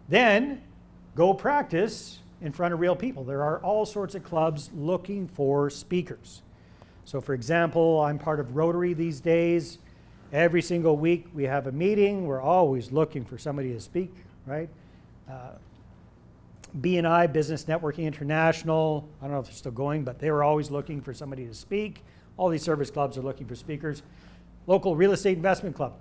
Then go practice in front of real people. There are all sorts of clubs looking for speakers. So for example, I'm part of Rotary these days. Every single week we have a meeting. We're always looking for somebody to speak, right? B&I, Business Networking International, I don't know if they're still going, but they were always looking for somebody to speak. All these service clubs are looking for speakers. Local Real Estate Investment Club.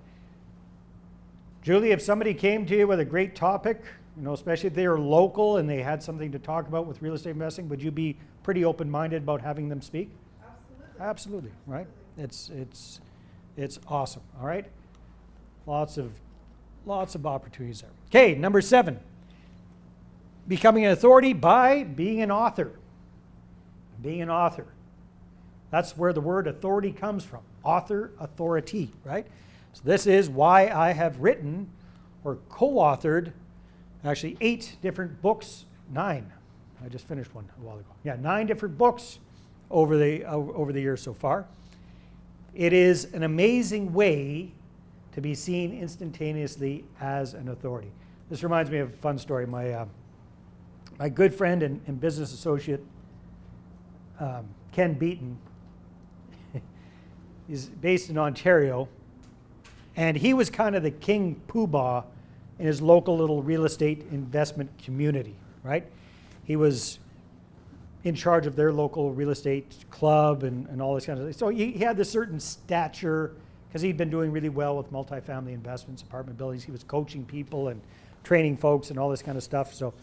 Julie, if somebody came to you with a great topic, you know, especially if they are local and they had something to talk about with real estate investing, would you be pretty open-minded about having them speak? Absolutely, right? It's awesome, all right? Lots of opportunities there. Okay, number 7. Becoming an authority by being an author. Being an author. That's where the word authority comes from. Author, authority, right? So this is why I have written or co-authored actually 8 different books, 9. I just finished one a while ago. Yeah, 9 different books over the years so far. It is an amazing way to be seen instantaneously as an authority. This reminds me of a fun story. My good friend and business associate, Ken Beaton, is based in Ontario, and he was kind of the king poobah in his local little real estate investment community, right? He was in charge of their local real estate club and all this kind of thing. So he had this certain stature because he'd been doing really well with multifamily investments, apartment buildings. He was coaching people and training folks and all this kind of stuff. So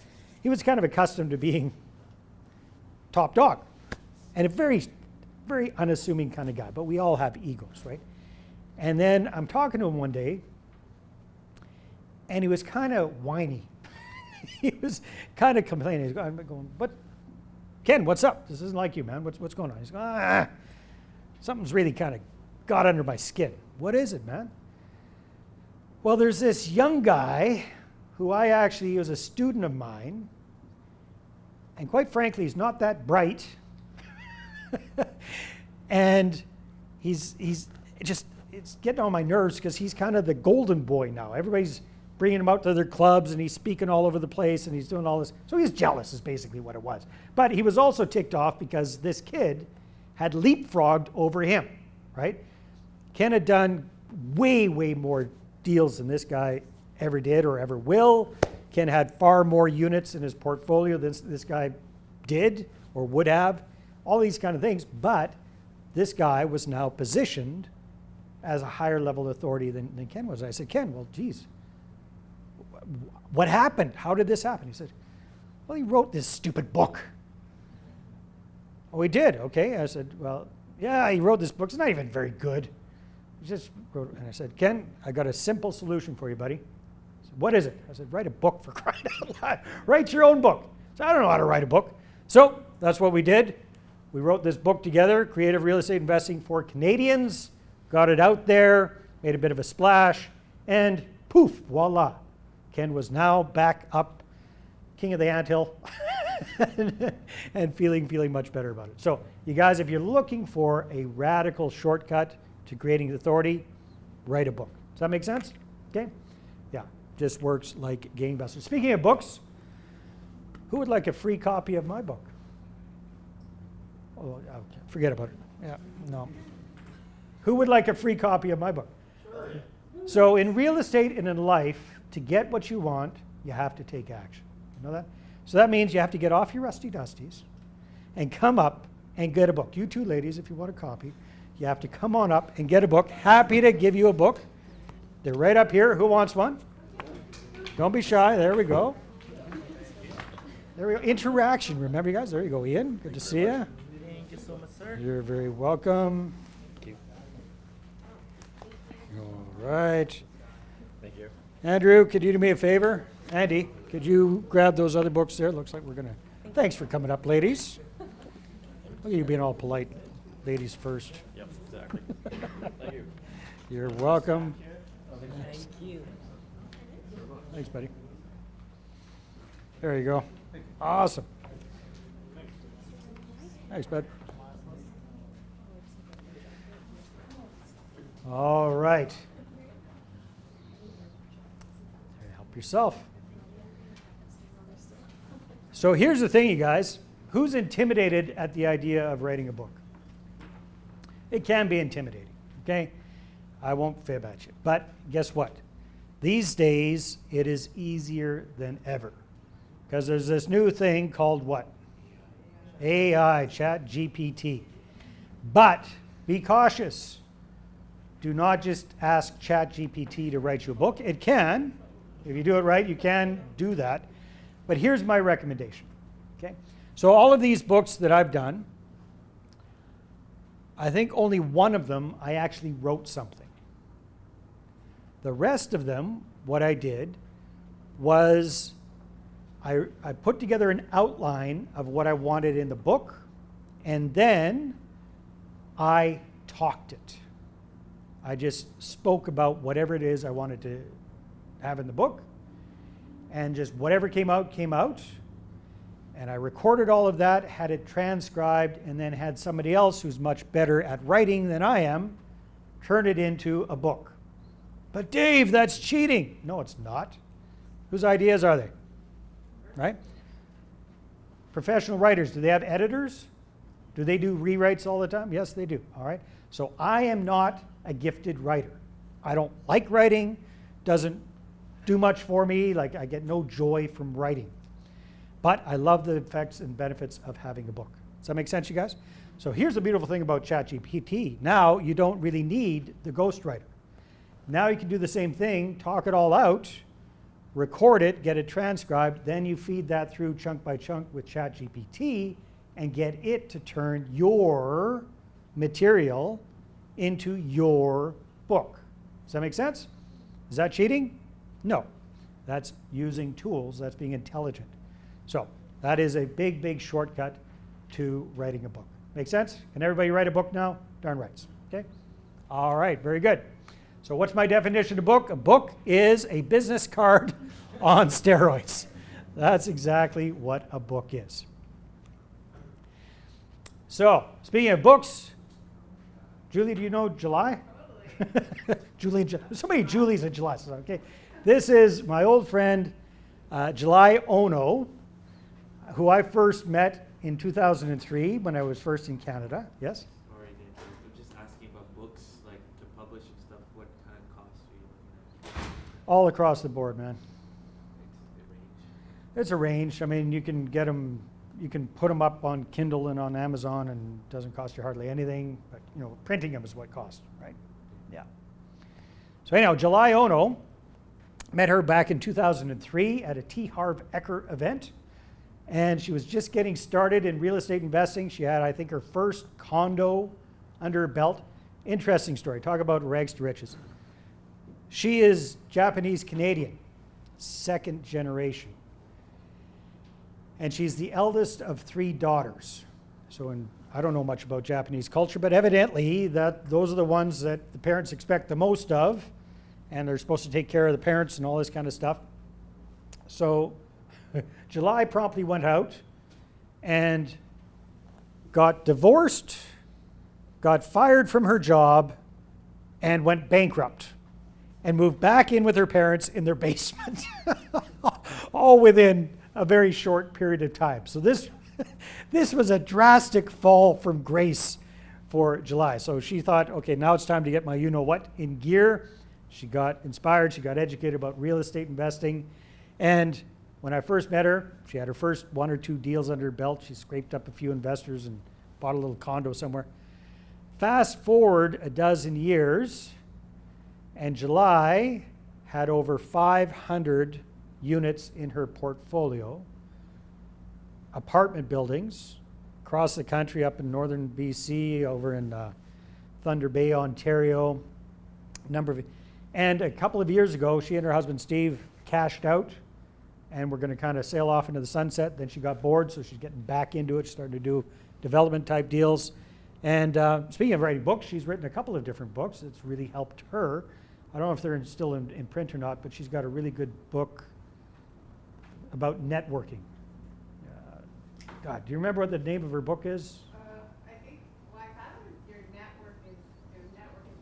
he was kind of accustomed to being top dog and a very, very unassuming kind of guy. But we all have egos, right? And then I'm talking to him one day, and he was kind of whiny. He was kind of complaining. He's going, "But Ken, what's up? This isn't like you, man. What's going on?" He's going, something's really kind of got under my skin. What is it, man? Well, there's this young guy who he was a student of mine, and quite frankly, he's not that bright. And it's getting on my nerves because he's kind of the golden boy now. Everybody's bringing him out to their clubs, and he's speaking all over the place, and he's doing all this. So he's jealous is basically what it was. But he was also ticked off because this kid had leapfrogged over him, right? Ken had done way, way more deals than this guy ever did or ever will. Ken had far more units in his portfolio than this guy did or would have, all these kind of things. But this guy was now positioned as a higher level authority than Ken was. I said, "Ken, well, geez, what happened? How did this happen?" He said, "Well, he wrote this stupid book." "Oh, he did? Okay." I said, "Well, yeah, he wrote this book. It's not even very good. He just wrote it." And I said, "Ken, I got a simple solution for you, buddy." He said, "What is it?" I said, "Write a book, for crying out loud. Write your own book." So I don't know how to write a book. So that's what we did. We wrote this book together, Creative Real Estate Investing for Canadians, got it out there, made a bit of a splash, and poof, voila. Ken was now back up, king of the anthill, and feeling much better about it. So you guys, if you're looking for a radical shortcut to creating authority, write a book. Does that make sense? Okay? Yeah, just works like gangbusters. Speaking of books, who would like a free copy of my book? Oh, okay. Forget about it. Yeah, no. Who would like a free copy of my book? Sure. So in real estate and in life, to get what you want, you have to take action. You know that? So that means you have to get off your rusty dusties and come up and get a book. You two ladies, if you want a copy, you have to come on up and get a book. Happy to give you a book. They're right up here. Who wants one? Don't be shy. There we go. There we go. Interaction. Remember, you guys? There you go, Ian. Good to see you. Thank you so much, sir. You're very welcome. Thank you. All right. Thank you. Andrew, could you do me a favor? Andy, could you grab those other books there? Looks like we're going to... Thanks for coming up, ladies. Look at you being all polite. Ladies first. Yep, exactly. Thank you. You're welcome. Thank you. Thanks, buddy. There you go. Awesome. Thanks, bud. All right. Help yourself. So here's the thing, you guys. Who's intimidated at the idea of writing a book? It can be intimidating, okay? I won't fib at you. But guess what? These days, it is easier than ever. Because there's this new thing called what? AI, ChatGPT. But be cautious. Do not just ask ChatGPT to write you a book. It can. If you do it right, you can do that. But here's my recommendation. Okay? So all of these books that I've done, I think only one of them I actually wrote something. The rest of them, what I did was I put together an outline of what I wanted in the book, and then I talked it. I just spoke about whatever it is I wanted to have in the book, and just whatever came out, came out. And I recorded all of that, had it transcribed, and then had somebody else who's much better at writing than I am turn it into a book. But Dave, that's cheating. No, it's not. Whose ideas are they? Right? Professional writers, do they have editors? Do they do rewrites all the time? Yes, they do. All right. So I am not a gifted writer. I don't like writing. Doesn't do much for me. Like, I get no joy from writing. But I love the effects and benefits of having a book. Does that make sense, you guys? So here's the beautiful thing about ChatGPT. Now you don't really need the ghostwriter. Now you can do the same thing, talk it all out, record it, get it transcribed, then you feed that through chunk by chunk with ChatGPT and get it to turn your material into your book. Does that make sense? Is that cheating? No. That's using tools. That's being intelligent. So that is a big, big shortcut to writing a book. Make sense? Can everybody write a book now? Darn rights. Okay? All right, very good. So what's my definition of book? A book is a business card on steroids. That's exactly what a book is. So, speaking of books, Julie, do you know July? Julie, so many Julies and Julys. Okay, this is my old friend July Ono, who I first met in 2003 when I was first in Canada. Yes? Sorry, Dave. I'm just asking about books, like to publish and stuff. What kind of costs are you looking at? All across the board, man. It's It's a range. I mean, you can get them. You can put them up on Kindle and on Amazon, and it doesn't cost you hardly anything. But you know, printing them is what costs, right? Yeah. So anyhow, July Ono, met her back in 2003 at a T. Harv Eker event, and she was just getting started in real estate investing. She had, I think, her first condo under her belt. Interesting story. Talk about rags to riches. She is Japanese Canadian, second generation. And she's the eldest of 3 daughters. So I don't know much about Japanese culture, but evidently those are the ones that the parents expect the most of, and they're supposed to take care of the parents and all this kind of stuff. So July promptly went out and got divorced, got fired from her job, and went bankrupt, and moved back in with her parents in their basement, all within a very short period of time. So this was a drastic fall from grace for July. So she thought, okay, now it's time to get my you-know-what in gear. She got inspired, she got educated about real estate investing. And when I first met her, she had her first 1 or 2 deals under her belt. She scraped up a few investors and bought a little condo somewhere. Fast forward a dozen years, and July had over 500 units in her portfolio, apartment buildings across the country, up in northern BC, over in Thunder Bay, Ontario, and a couple of years ago, she and her husband Steve cashed out and were going to kind of sail off into the sunset. Then she got bored, so she's getting back into it. She started to do development type deals. And speaking of writing books, she's written a couple of different books. It's really helped her. I don't know if they're still in print or not, but she's got a really good book about networking. God, do you remember what the name of her book is? I think, well, I thought it was your network is.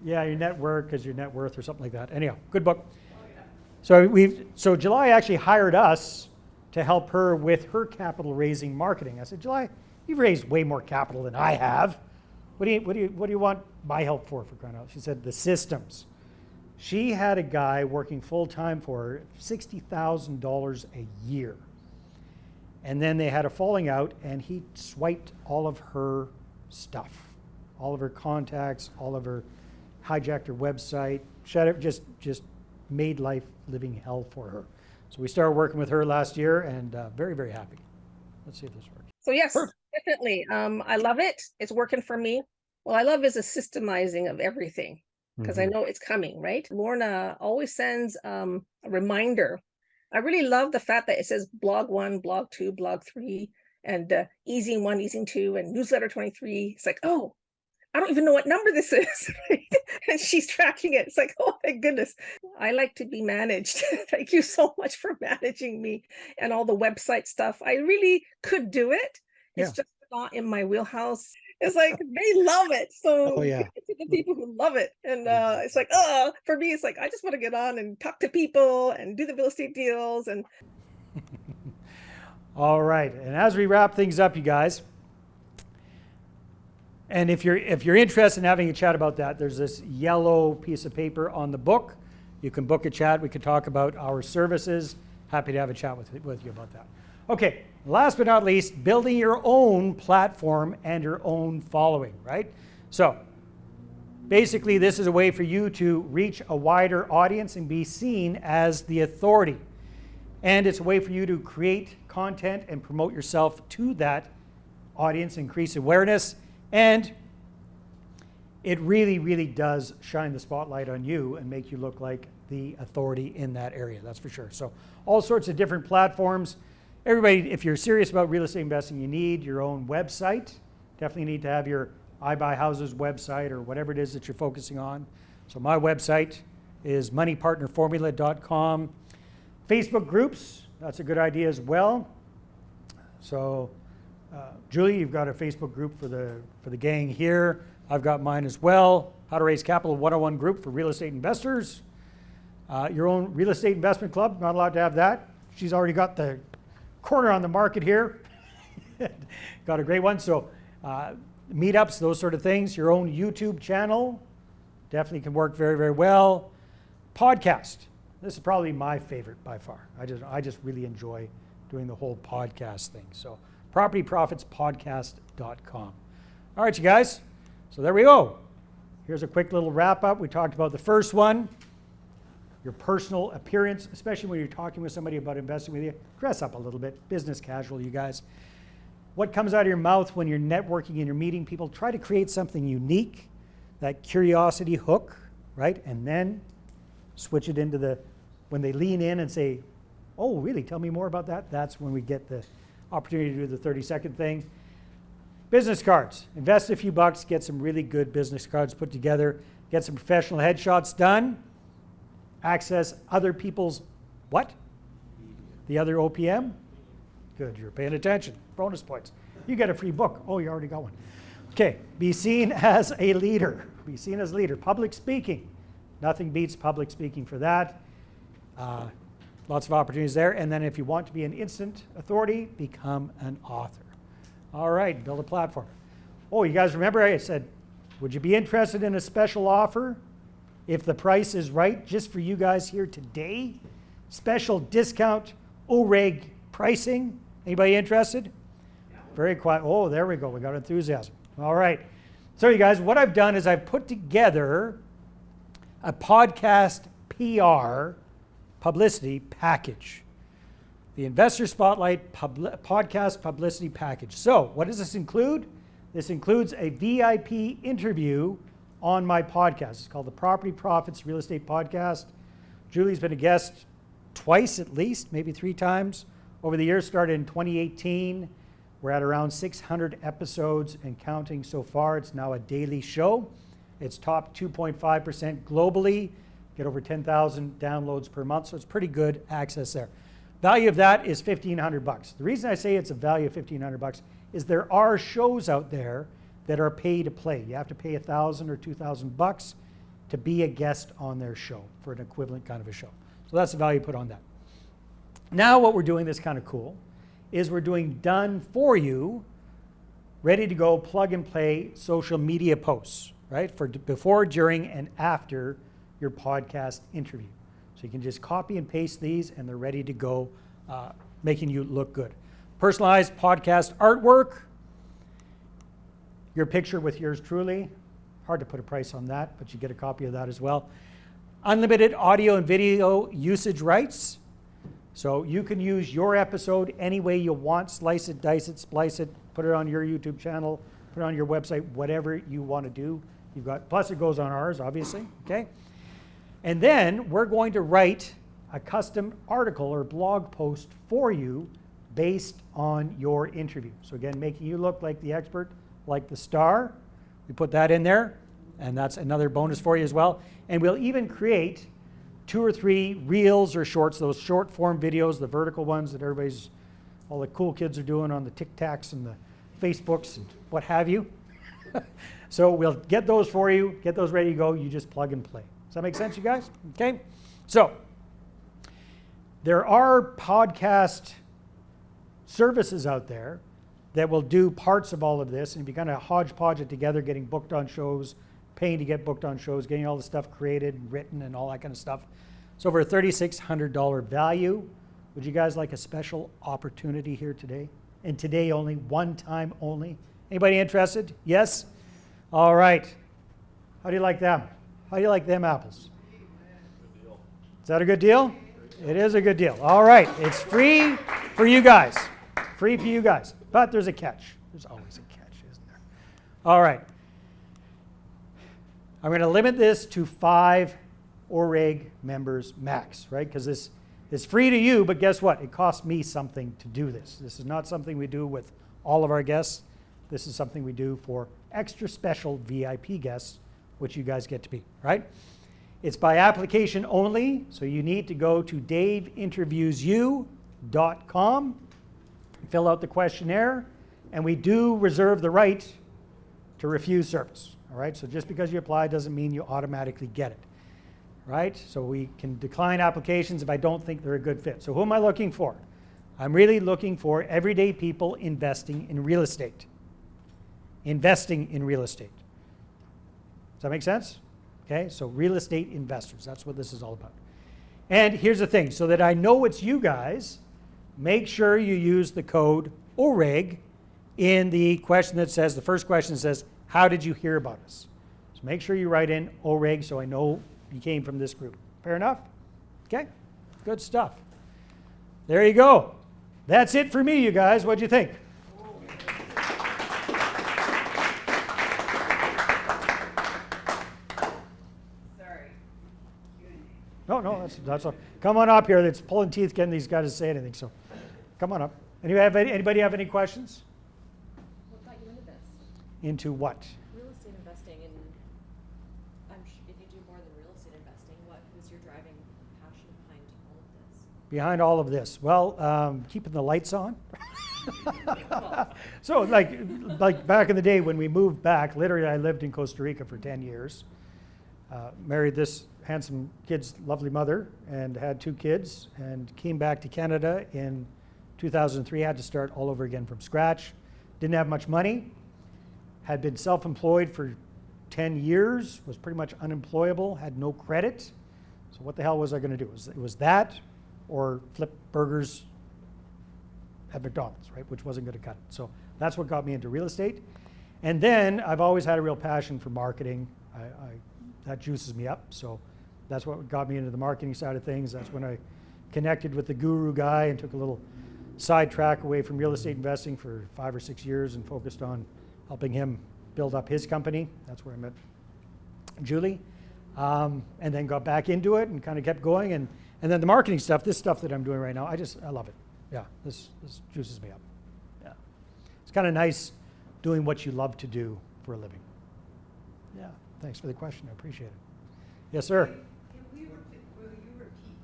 Yeah, your network is your net worth or something like that. Anyhow, good book. Oh, yeah. So July actually hired us to help her with her capital raising marketing. I said, July, you've raised way more capital than I have. What do you want my help for crying out loud? She said, the systems. She had a guy working full time for her, $60,000 a year. And then they had a falling out, and he swiped all of her stuff, all of her contacts, all of her, hijacked her website, shut it, just made life living hell for her. So we started working with her last year, and very, very happy. Let's see if this works. So yes, definitely. I love it. It's working for me. What I love is a systemizing of everything, because I know it's coming, right? Lorna always sends a reminder. I really love the fact that it says blog 1, blog 2, blog 3, and easing 1, easing 2, and newsletter 23. It's like, oh, I don't even know what number this is. And she's tracking it. It's like, oh my goodness. I like to be managed. Thank you so much for managing me and all the website stuff. I really could do it. It's just not in my wheelhouse. It's like they love it. So to the people who love it. And it's like, for me, it's like, I just want to get on and talk to people and do the real estate deals. And all right. And as we wrap things up, you guys, and if you're interested in having a chat about that, there's this yellow piece of paper on the book. You can book a chat. We can talk about our services. Happy to have a chat with you about that. Okay, last but not least, building your own platform and your own following, right? So basically, this is a way for you to reach a wider audience and be seen as the authority. And it's a way for you to create content and promote yourself to that audience, increase awareness. And it really, really does shine the spotlight on you and make you look like the authority in that area, that's for sure. So all sorts of different platforms. Everybody, if you're serious about real estate investing, you need your own website. Definitely need to have your I Buy Houses website or whatever it is that you're focusing on. So my website is moneypartnerformula.com. Facebook groups, that's a good idea as well. So Julie, you've got a Facebook group for the gang here. I've got mine as well. How to Raise Capital 101 group for real estate investors. Your own real estate investment club, not allowed to have that. She's already got the corner on the market here. Got a great one. So meetups, those sort of things. Your own YouTube channel definitely can work very, very well. Podcast. This is probably my favorite by far. I just really enjoy doing the whole podcast thing. So propertyprofitspodcast.com. All right, you guys. So there we go. Here's a quick little wrap up. We talked about the first one, your personal appearance, especially when you're talking with somebody about investing with you. Dress up a little bit, business casual, you guys. What comes out of your mouth when you're networking and you're meeting people, try to create something unique, that curiosity hook, right? And then switch it into when they lean in and say, oh, really, tell me more about that. That's when we get the opportunity to do the 30-second thing. Business cards. Invest a few bucks, get some really good business cards put together, get some professional headshots done, access other people's what? The other OPM? Good, you're paying attention. Bonus points. You get a free book. Oh, you already got one. Okay, be seen as a leader. Be seen as a leader. Public speaking. Nothing beats public speaking for that. Lots of opportunities there. And then if you want to be an instant authority, become an author. All right, build a platform. Oh, you guys remember I said, would you be interested in a special offer if the price is right just for you guys here today? Special discount OREG pricing. Anybody interested? Yeah. Very quiet. Oh, there we go. We got enthusiasm. All right. So you guys, what I've done is I've put together a podcast PR publicity package. The Investor Spotlight podcast publicity package. So what does this include? This includes a VIP interview on my podcast. It's called the Property Profits Real Estate Podcast. Julie's been a guest twice at least, maybe 3 times over the years. Started in 2018. We're at around 600 episodes and counting so far. It's now a daily show. It's top 2.5% globally. Get over 10,000 downloads per month, so it's pretty good access there. Value of that is $1,500. The reason I say it's a value of $1,500 is there are shows out there that are pay to play. You have to pay $1,000 or $2,000 to be a guest on their show for an equivalent kind of a show. So that's the value put on that. Now what we're doing that's kind of cool is we're doing done for you, ready to go, plug and play social media posts, right? For before, during, and after your podcast interview. So you can just copy and paste these and they're ready to go, making you look good. Personalized podcast artwork, your picture with yours truly. Hard to put a price on that, but you get a copy of that as well. Unlimited audio and video usage rights. So you can use your episode any way you want, slice it, dice it, splice it, put it on your YouTube channel, put it on your website, whatever you want to do. You've got, plus it goes on ours, obviously, okay? And then we're going to write a custom article or blog post for you based on your interview. So again, making you look like the expert, like the star. We put that in there, and that's another bonus for you as well. And we'll even create 2 or 3 reels or shorts, those short form videos, the vertical ones that all the cool kids are doing on the TikToks and the Facebooks and what have you. So we'll get those for you, get those ready to go. You just plug and play. Does that make sense, you guys? Okay. So there are podcast services out there that will do parts of all of this, and if you kind of hodgepodge it together, getting booked on shows, paying to get booked on shows, getting all the stuff created and written and all that kind of stuff. It's over a $3,600 value. Would you guys like a special opportunity here today? And today only, one time only. Anybody interested? Yes? All right. How do you like them? How do you like them apples? Is that a good deal? It is a good deal. All right. It's free for you guys. Free for you guys. But there's a catch. There's always a catch, isn't there? All right. I'm going to limit this to 5 OREG members max, right? Because this is free to you, but guess what? It costs me something to do this. This is not something we do with all of our guests. This is something we do for extra special VIP guests, which you guys get to be, right? It's by application only, so you need to go to daveinterviewyou.com, fill out the questionnaire, and we do reserve the right to refuse service, all right? So just because you apply doesn't mean you automatically get it, right? So we can decline applications if I don't think they're a good fit. So who am I looking for? I'm really looking for everyday people investing in real estate. Investing in real estate. Does that make sense? Okay, so real estate investors, that's what this is all about. And here's the thing, so that I know it's you guys, make sure you use the code OREG in the question that says, the first question says, how did you hear about us? So make sure you write in OREG so I know you came from this group. Fair enough? Okay, good stuff. There you go. That's it for me, you guys. What'd you think? No, that's all. Come on up here. It's pulling teeth getting these guys to say anything. So, come on up. Anybody have any questions? What got you into this? Into what? Real estate investing, and if you do more than real estate investing, what was your driving passion behind all of this? Behind all of this, well, keeping the lights on. So, like back in the day when we moved back, literally, I lived in Costa Rica for 10 years. Married this handsome kid's lovely mother and had 2 kids and came back to Canada in 2003. Had to start all over again from scratch. Didn't have much money. Had been self-employed for 10 years. Was pretty much unemployable. Had no credit. So what the hell was I going to do? It was that or flip burgers at McDonald's, right? Which wasn't going to cut it. So that's what got me into real estate. And then I've always had a real passion for marketing. That juices me up. So that's what got me into the marketing side of things. That's when I connected with the guru guy and took a little sidetrack away from real estate investing for 5 or 6 years and focused on helping him build up his company. That's where I met Julie. And then got back into it and kind of kept going. And then the marketing stuff, this stuff that I'm doing right now, I love it. Yeah, this juices me up. Yeah. It's kind of nice doing what you love to do for a living. Yeah. Thanks for the question. I appreciate it. Yes, sir. Will you repeat the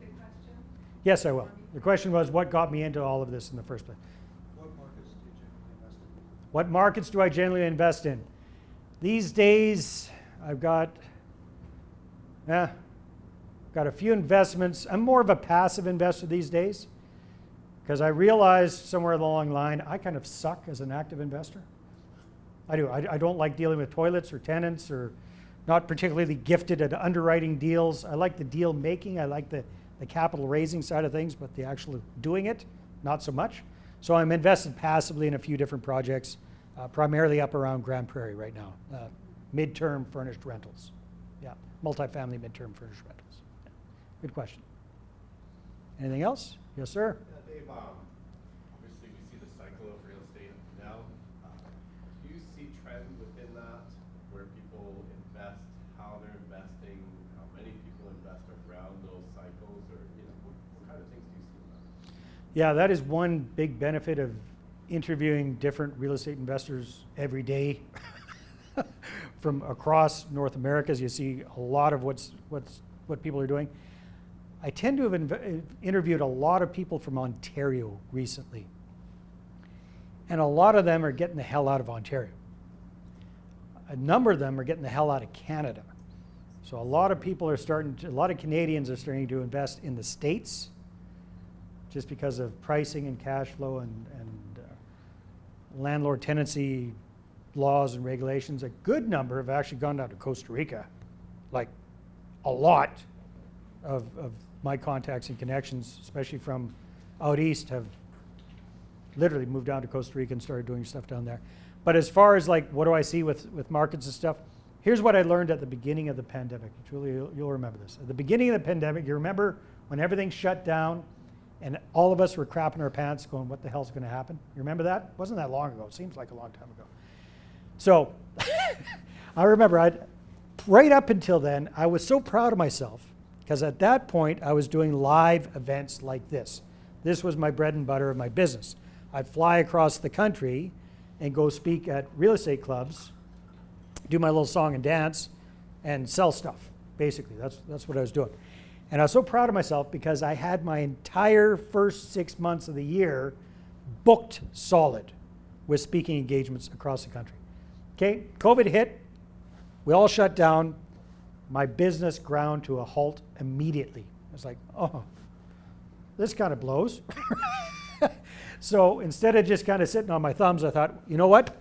question? Yes, I will. The question was, what got me into all of this in the first place? What markets do you generally invest in? What markets do I generally invest in? These days, I've got got a few investments. I'm more of a passive investor these days because I realized somewhere along the line I kind of suck as an active investor. I do. I don't like dealing with toilets or tenants, or not particularly gifted at underwriting deals. I like the deal making. I like the capital raising side of things, but the actual doing it, not so much. So I'm invested passively in a few different projects, primarily up around Grand Prairie right now. Midterm furnished rentals. Yeah, multifamily midterm furnished rentals. Yeah. Good question. Anything else? Yes, sir. Yeah, Dave, obviously we see the cycle of real estate now. Do you see trends within that where people invest, how they're investing, how many people invest around those cycles, or what kind of things do you see in that? Yeah, that is one big benefit of interviewing different real estate investors every day from across North America, as you see a lot of what people are doing. I tend to have interviewed a lot of people from Ontario recently, and a lot of them are getting the hell out of Ontario. A number of them are getting the hell out of Canada. So a lot of Canadians are starting to invest in the States just because of pricing and cash flow and landlord tenancy laws and regulations. A good number have actually gone down to Costa Rica. Like a lot of my contacts and connections, especially from out east, have literally moved down to Costa Rica and started doing stuff down there. But as far as like what do I see with markets and stuff, here's what I learned at the beginning of the pandemic. Julie, you'll remember this. At the beginning of the pandemic, you remember when everything shut down and all of us were crapping our pants going, what the hell's going to happen? You remember that? It wasn't that long ago. It seems like a long time ago. So I remember right up until then, I was so proud of myself because at that point I was doing live events like this. This was my bread and butter of my business. I'd fly across the country and go speak at real estate clubs, do my little song and dance, and sell stuff, basically. That's what I was doing. And I was so proud of myself because I had my entire first 6 months of the year booked solid with speaking engagements across the country. Okay, COVID hit, we all shut down. My business ground to a halt immediately. I was like, oh, this kind of blows. So instead of just kind of sitting on my thumbs, I thought, you know what?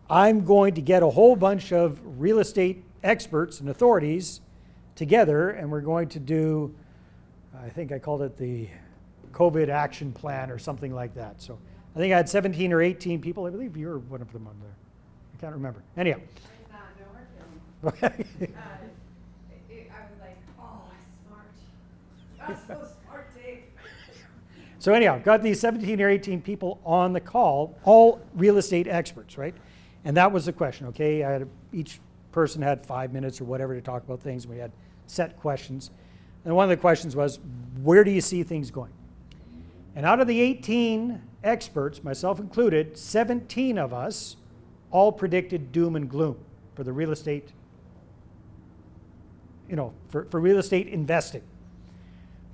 I'm going to get a whole bunch of real estate experts and authorities together, and we're going to do, I think I called it the COVID action plan or something like that. So I think I had 17 or 18 people. I believe you were one of them on there. I can't remember. Anyhow. I was like, oh, smart. That's so smart, Dave. So anyhow, got these 17 or 18 people on the call, all real estate experts, right? And that was the question, okay? Each person had 5 minutes or whatever to talk about things. We had set questions. And one of the questions was, where do you see things going? And out of the 18 experts, myself included, 17 of us all predicted doom and gloom for the real estate, for real estate investing.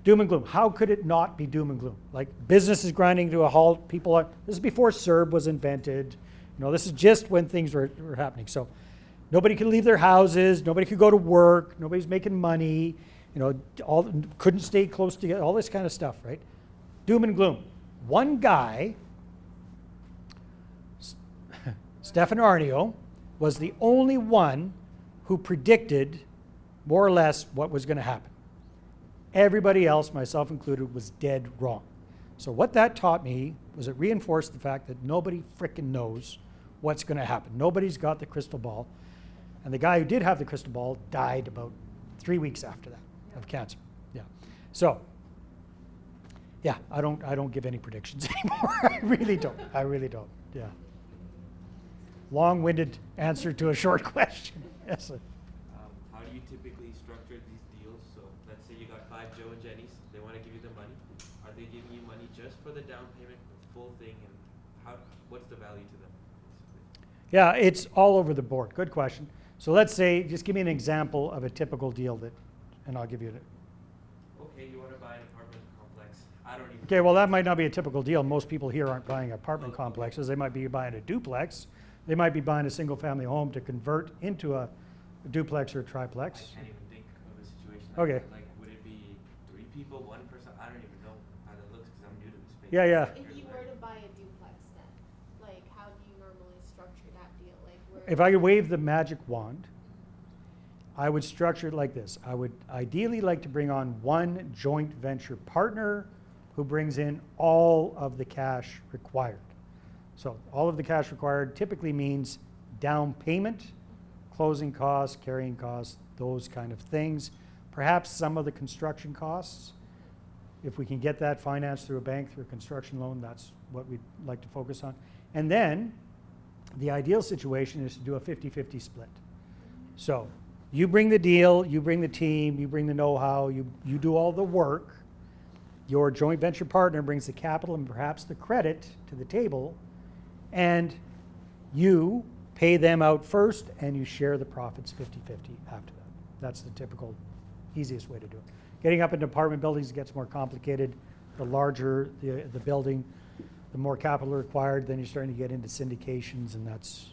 Doom and gloom. How could it not be doom and gloom? Like business is grinding to a halt. This is before CERB was invented. This is just when things were happening. So nobody could leave their houses. Nobody could go to work. Nobody's making money. Couldn't stay close together. All this kind of stuff, right? Doom and gloom. One guy, Stefan Arnio, was the only one who predicted more or less what was going to happen. Everybody else, myself included, was dead wrong. So what that taught me was it reinforced the fact that nobody frickin' knows what's going to happen. Nobody's got the crystal ball. And the guy who did have the crystal ball died about 3 weeks after that of cancer. Yeah. So, yeah, I don't give any predictions anymore. I really don't. Yeah. Long-winded answer to a short question. Yes. How do you typically structure these deals? So let's say you got 5 Joe and Jennies. They want to give you the money. Are they giving you money just for the down payment, the full thing, and what's the value to them? Yeah, it's all over the board. Good question. So let's say, just give me an example of a typical deal and I'll give you it. Okay, you want to buy an apartment complex. I don't even. Okay, well that might not be a typical deal. Most people here aren't buying apartment complexes. They might be buying a duplex. They might be buying a single family home to convert into a duplex or a triplex. I can't even think of a situation. Okay. Like, would it be people, one person, I don't even know how that looks because I'm new to the space. Yeah. If you were to buy a duplex then, like how do you normally structure that deal? Like where If I could wave the magic wand, I would structure it like this. I would ideally like to bring on one joint venture partner who brings in all of the cash required. So all of the cash required typically means down payment, closing costs, carrying costs, those kind of things. Perhaps some of the construction costs. If we can get that financed through a bank, through a construction loan, that's what we'd like to focus on. And then the ideal situation is to do a 50-50 split. So you bring the deal, you bring the team, you bring the know-how, you do all the work. Your joint venture partner brings the capital and perhaps the credit to the table, and you pay them out first and you share the profits 50-50 after that. That's the typical, easiest way to do it. Getting up into apartment buildings gets more complicated. The larger the building, the more capital required, then you're starting to get into syndications, and that's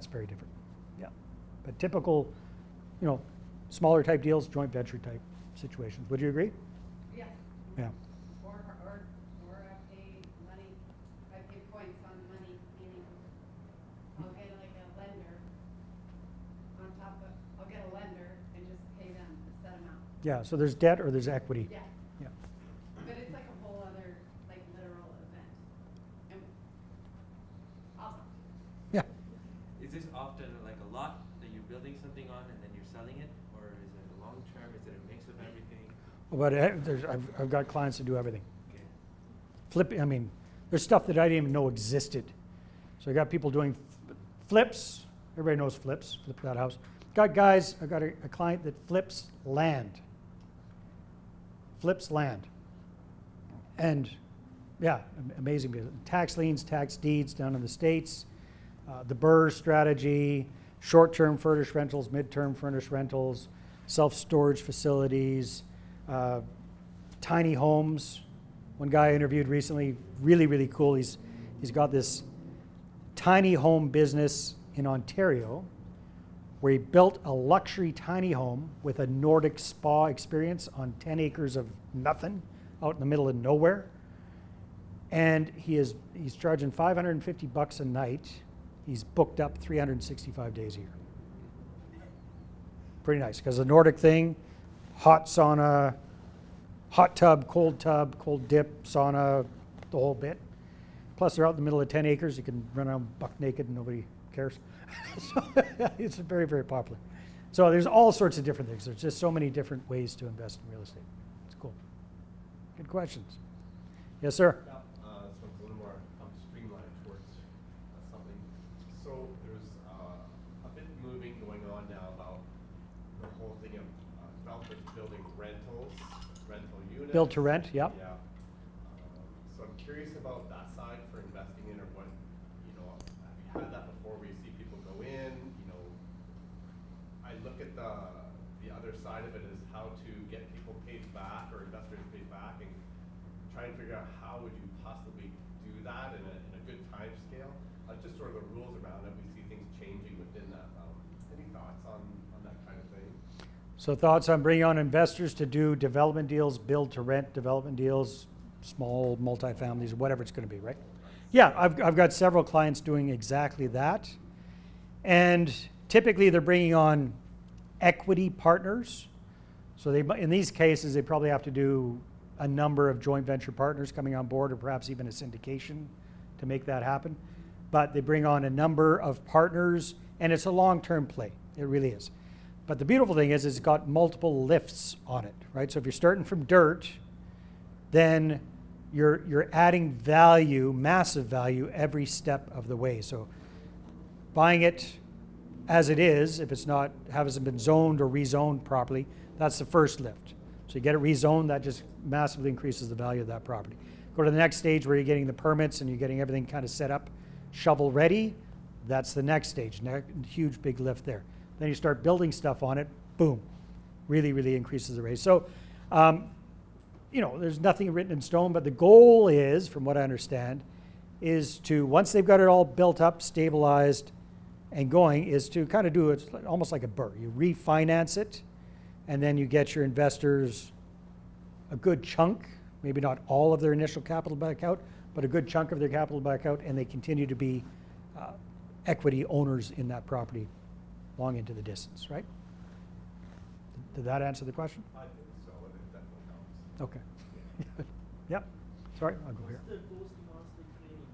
very different. Yeah. But typical, smaller type deals, joint venture type situations. Would you agree? Yes. Yeah. Or I pay money, I pay points on money, meaning I'll get like a lender on top of, I'll get a lender and just pay them a set amount. Yeah, so there's debt or there's equity. Yeah. Yeah. But it's like a whole other, like literal event. And awesome. Yeah. Is this often like a lot that you're building something on and then you're selling it, or is it a long term? Is it a mix of everything? But I've got clients that do everything. Okay. There's stuff that I didn't even know existed. So I got people doing flips. Everybody knows flips, flip that house. I've got a client that flips land. Flips land. And yeah, amazing business. Tax liens, tax deeds down in the States, the BRRRR strategy, short-term furnished rentals, mid-term furnished rentals, self-storage facilities, tiny homes. One guy I interviewed recently, really, really cool. He's got this tiny home business in Ontario where he built a luxury tiny home with a Nordic spa experience on 10 acres of nothing out in the middle of nowhere. And he's charging $550 a night. He's booked up 365 days a year. Pretty nice, because the Nordic thing, hot sauna, hot tub, cold dip, sauna, the whole bit. Plus they're out in the middle of 10 acres. You can run around buck naked and nobody cares. So it's very, very popular. So there's all sorts of different things. There's just so many different ways to invest in real estate. It's cool. Good questions. Yes, sir. Yeah, this one's a little more streamlined towards something. So there's a bit moving going on now about the whole thing of developers building rental units. Build to rent, yep. Yeah. So I'm curious about that side for investing in, or what, have you had that before where you see people go in, I look at the other side of it as how to get people paid back or investors paid back, and try and figure out how would you possibly do that in a good time scale. Just sort of the rules around it. We see things changing within that. Any thoughts on that kind of thing? So thoughts on bringing on investors to do development deals, build to rent development deals, small multifamilies, whatever it's going to be, right? Yeah, I've got several clients doing exactly that. And typically they're bringing on equity partners. So in these cases, they probably have to do a number of joint venture partners coming on board, or perhaps even a syndication to make that happen. But they bring on a number of partners, and it's a long-term play. It really is. But the beautiful thing is it's got multiple lifts on it, right? So if you're starting from dirt, then you're adding value, massive value, every step of the way. So buying it as it is, if it's not, hasn't been zoned or rezoned properly, that's the first lift. So you get it rezoned, that just massively increases the value of that property. Go to the next stage where you're getting the permits and you're getting everything kind of set up, shovel ready. That's the next stage, huge big lift there. Then you start building stuff on it, boom, really, really increases the rate. So, there's nothing written in stone, but the goal is, from what I understand, is to, once they've got it all built up, stabilized, and going, is to kind of do it almost like a BRRRR. You refinance it, and then you get your investors a good chunk, maybe not all of their initial capital back out, but a good chunk of their capital back out, and they continue to be equity owners in that property long into the distance, right? Did that answer the question? I think so, and it definitely helps. Okay. Yep. Sorry, I'll go here. What's the Toastmaster training?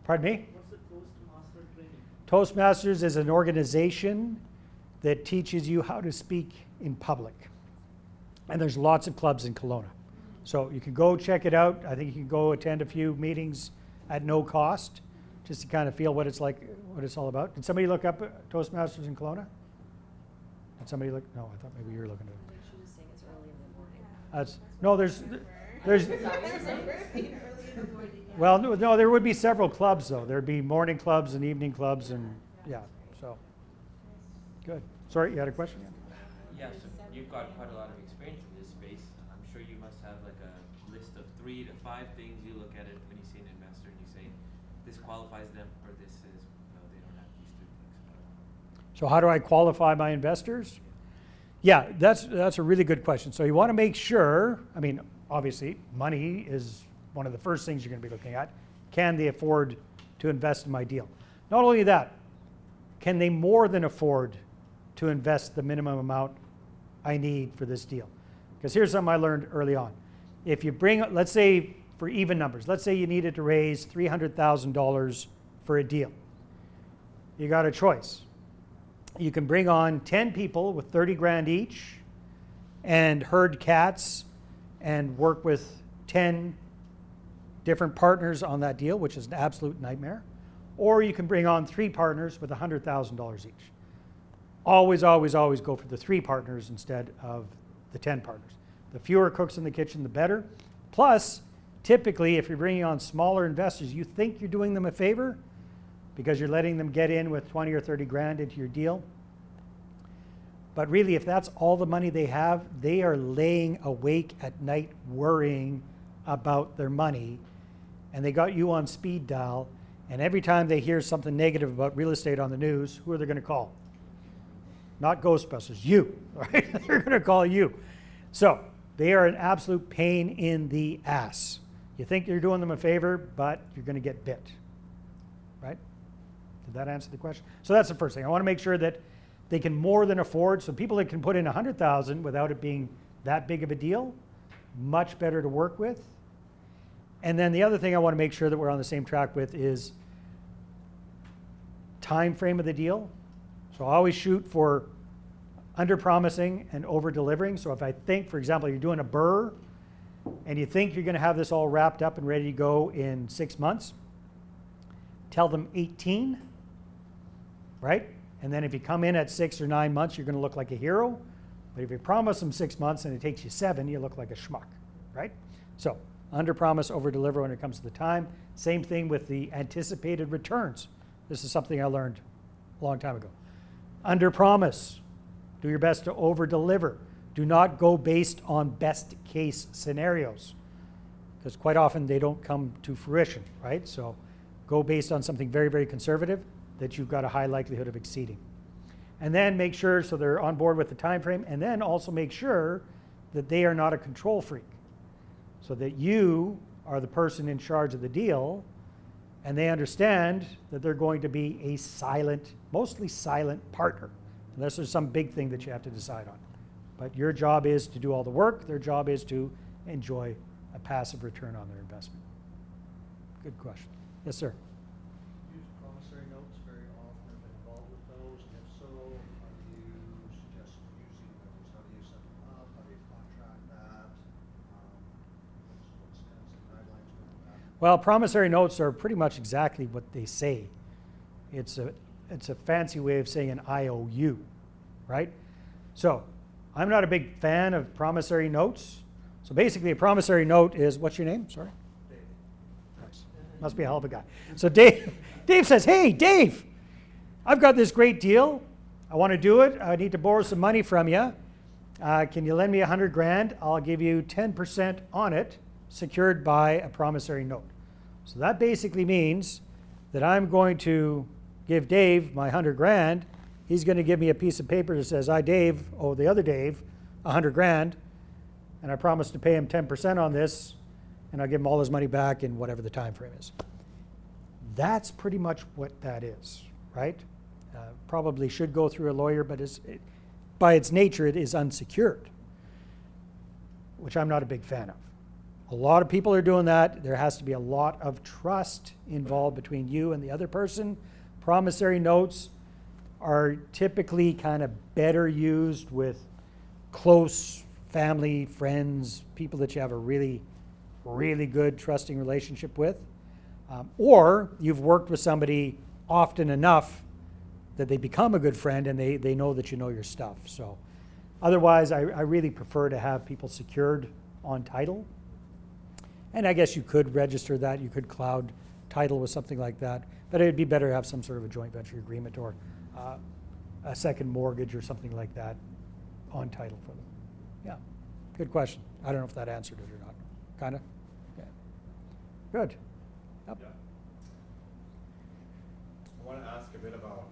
Pardon me? What's the Toastmaster training? Toastmasters is an organization that teaches you how to speak in public. And there's lots of clubs in Kelowna. So you can go check it out. I think you can go attend a few meetings at no cost, just to kind of feel what it's like, what it's all about. Did somebody look up Toastmasters in Kelowna? Did somebody look? No, I thought maybe you were looking at it. I think she was saying it's early in the morning. No, well, no, there would be several clubs though. There'd be morning clubs and evening clubs, and yeah, so good. Sorry, you had a question? Yeah, so you've got quite a lot of experience in this space. I'm sure you must have like a list of 3 to 5 things you look at it when you see an investor and you say, this qualifies them, or this is, no, they don't have these 3 things. So how do I qualify my investors? Yeah, that's a really good question. So you want to make sure, I mean, obviously, money is one of the first things you're going to be looking at. Can they afford to invest in my deal? Not only that, can they more than afford to invest the minimum amount I need for this deal? Because here's something I learned early on. If you bring, let's say for even numbers, let's say you needed to raise $300,000 for a deal. You got a choice. You can bring on 10 people with 30 grand each and herd cats and work with 10 different partners on that deal, which is an absolute nightmare. Or you can bring on 3 partners with $100,000 each. Always, always, always go for the 3 partners instead of the 10 partners. The fewer cooks in the kitchen, the better. Plus, typically, if you're bringing on smaller investors, you think you're doing them a favor because you're letting them get in with 20 or 30 grand into your deal. But really, if that's all the money they have, they are laying awake at night worrying about their money, and they got you on speed dial, and every time they hear something negative about real estate on the news, who are they going to call? Not Ghostbusters, you, right? They're going to call you. So they are an absolute pain in the ass. You think you're doing them a favor, but you're going to get bit, right? Did that answer the question? So that's the first thing. I want to make sure that they can more than afford. So people that can put in $100,000 without it being that big of a deal, much better to work with. And then the other thing I want to make sure that we're on the same track with is time frame of the deal. So I always shoot for under promising and over delivering. So if I think, for example, you're doing a burr and you think you're going to have this all wrapped up and ready to go in 6 months, tell them 18, right? And then if you come in at 6 or 9 months, you're going to look like a hero. But if you promise them 6 months and it takes you 7, you look like a schmuck, right? So under promise, over deliver when it comes to the time. Same thing with the anticipated returns. This is something I learned a long time ago. Under promise, do your best to over deliver. Do not go based on best case scenarios, because quite often they don't come to fruition, right? So go based on something very, very conservative that you've got a high likelihood of exceeding. And then make sure so they're on board with the time frame, and then also make sure that they are not a control freak, so that you are the person in charge of the deal and they understand that they're going to be a silent, mostly silent partner, unless there's some big thing that you have to decide on. But your job is to do all the work. Their job is to enjoy a passive return on their investment. Good question. Yes, sir. Use promissory notes very often. I've been involved with those, and if so, how do you suggest using those? How do you set them up? How do you contract that? What's kind of some guidelines around that? Well, promissory notes are pretty much exactly what they say. It's a fancy way of saying an IOU, right? So I'm not a big fan of promissory notes. So basically a promissory note is, what's your name? Sorry? Dave. Nice. Must be a hell of a guy. So Dave says, hey, Dave, I've got this great deal. I want to do it. I need to borrow some money from you. Can you lend me 100 grand? I'll give you 10% on it, secured by a promissory note. So that basically means that I'm going to give Dave my 100 grand. He's going to give me a piece of paper that says, I, Dave, owe the other Dave 100 grand. and I promise to pay him 10% on this, and I'll give him all his money back in whatever the time frame is. That's pretty much what that is, right? Probably should go through a lawyer, but by its nature, it is unsecured, which I'm not a big fan of. A lot of people are doing that. There has to be a lot of trust involved between you and the other person. Promissory notes are typically kind of better used with close family, friends, people that you have a really, really good trusting relationship with. Or you've worked with somebody often enough that they become a good friend and they know that you know your stuff. So otherwise, I really prefer to have people secured on title. And I guess you could register that. You could cloud title with something like that. But it'd be better to have some sort of a joint venture agreement or a second mortgage or something like that on title for them. Yeah, good question. I don't know if that answered it or not. Kind of? Okay. Good. Yep. Yeah. I want to ask a bit about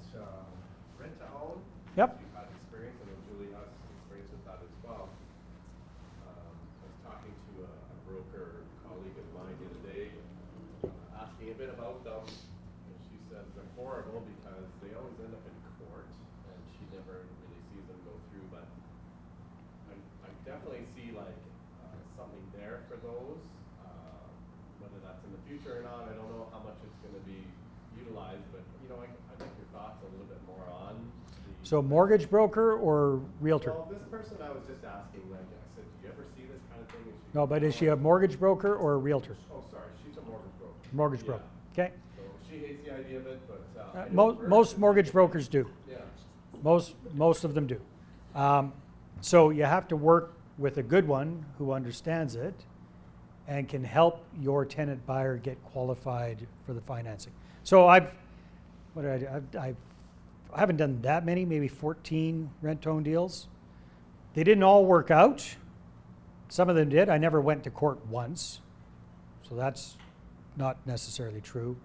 rent to own. Yep. You've had experience, I know Julie has experience with that as well. I was talking to a broker colleague of mine the other day, asking a bit about them. And she says they're horrible because they always end up in court, and she never really sees them go through. But I definitely see like something there for those. Whether that's in the future or not, I don't know how much it's going to be utilized, but you know, I'd like your thoughts a little bit more on the... So mortgage broker or realtor? Well, this person I was just asking, like I said, do you ever see this kind of thing? No, but is she a mortgage broker or a realtor? Oh, sorry, she's a mortgage broker. Mortgage broker, okay. So she hates the idea of it, but... Most mortgage brokers do. Yeah. Most of them do. So you have to work with a good one who understands it and can help your tenant buyer get qualified for the financing. So I haven't done that many, maybe 14 rent-to-own deals. They didn't all work out. Some of them did. I never went to court once, so that's not necessarily true.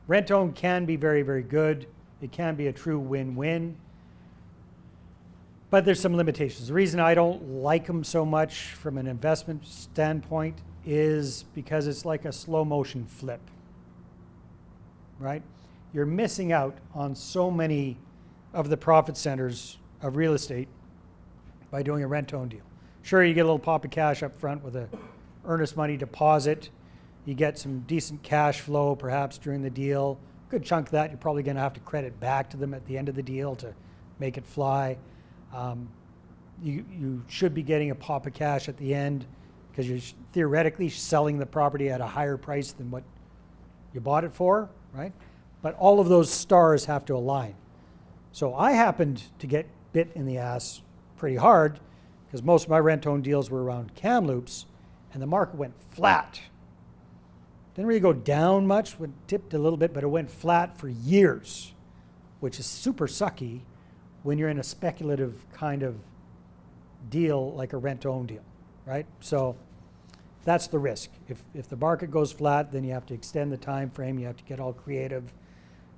Rent-to-own can be very, very good. It can be a true win-win. But there's some limitations. The reason I don't like them so much from an investment standpoint is because it's like a slow motion flip, right? You're missing out on so many of the profit centers of real estate by doing a rent-to-own deal. Sure, you get a little pop of cash up front with a earnest money deposit. You get some decent cash flow perhaps during the deal. Good chunk of that you're probably going to have to credit back to them at the end of the deal to make it fly. You should be getting a pop of cash at the end because you're theoretically selling the property at a higher price than what you bought it for, right? But all of those stars have to align. So I happened to get bit in the ass pretty hard because most of my rent-to-own deals were around Kamloops and the market went flat. Didn't really go down much, went tipped a little bit, but it went flat for years, which is super sucky when you're in a speculative kind of deal like a rent-to-own deal, right? So that's the risk. If the market goes flat, then you have to extend the time frame. You have to get all creative.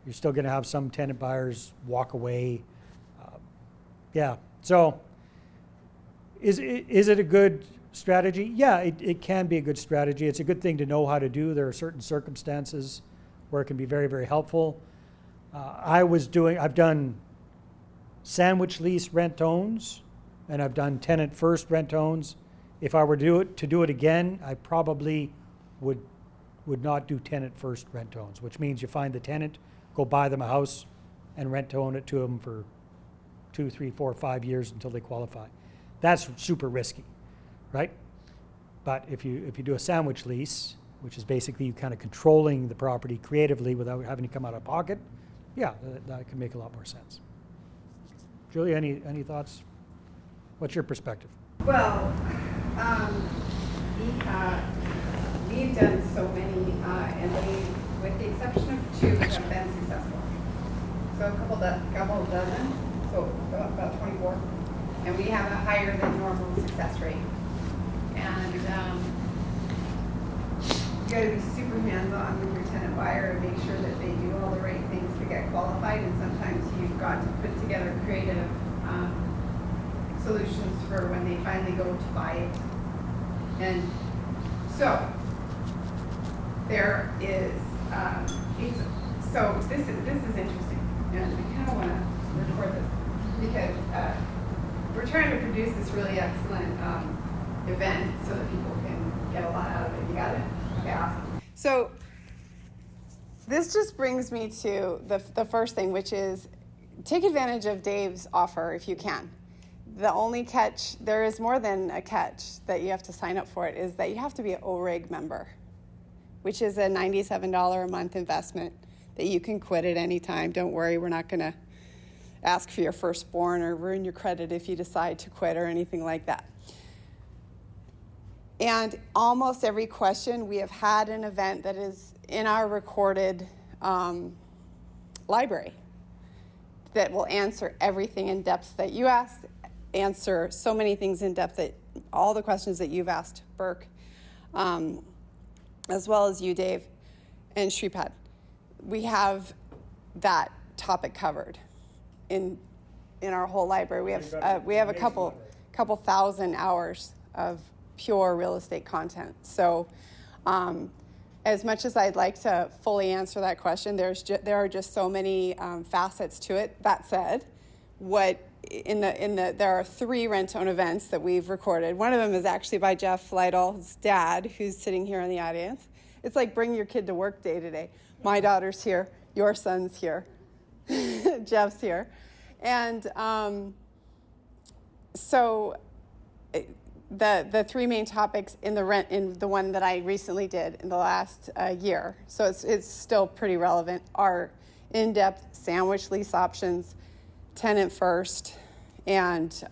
You're still going to have some tenant buyers walk away. Yeah. So is it a good strategy? Yeah, it can be a good strategy. It's a good thing to know how to do. There are certain circumstances where it can be very, very helpful. I've done sandwich lease rent-owns, and I've done tenant first rent-owns. If I were to do it again, I probably would not do tenant first rent-owns, which means you find the tenant, go buy them a house, and rent-to-own it to them for 2, 3, 4, 5 years until they qualify. That's super risky, right? But if you do a sandwich lease, which is basically you kind of controlling the property creatively without having to come out of pocket, yeah, that can make a lot more sense. Julie, any thoughts? What's your perspective? Well, we've done so many, and with the exception of 2, have been successful. So a couple dozen, so about 24, and we have a higher than normal success rate. And you got to be super hands-on with your tenant buyer and make sure that they do all the right things to get qualified. And sometimes you've got to put together creative solutions for when they finally go to buy it. And so there is, so this is interesting, and I kind of want to record this because we're trying to produce this really excellent event so that people can get a lot out of it. You got it? Okay, awesome. So this just brings me to the first thing, which is take advantage of Dave's offer if you can. The only catch, there is more than a catch that you have to sign up for it, is that you have to be an ORIG member, which is a $97 a month investment that you can quit at any time. Don't worry, we're not going to ask for your firstborn or ruin your credit if you decide to quit or anything like that. And almost every question, we have had an event that is in our recorded library that will answer everything in depth that you asked, answer so many things in depth, that all the questions that you've asked, Burke, as well as you, Dave, and Shripad. We have that topic covered in our whole library. We have a couple thousand hours of pure real estate content. So as much as I'd like to fully answer that question, there are just so many facets to it. That said, there are 3 rent-to-own events that we've recorded. One of them is actually by Jeff Lytle's dad, who's sitting here in the audience. It's like bring your kid to work day to day. My daughter's here, your son's here, Jeff's here. And so the 3 main topics in the one that I recently did in the last year, so it's still pretty relevant, are in-depth sandwich lease options, tenant first, and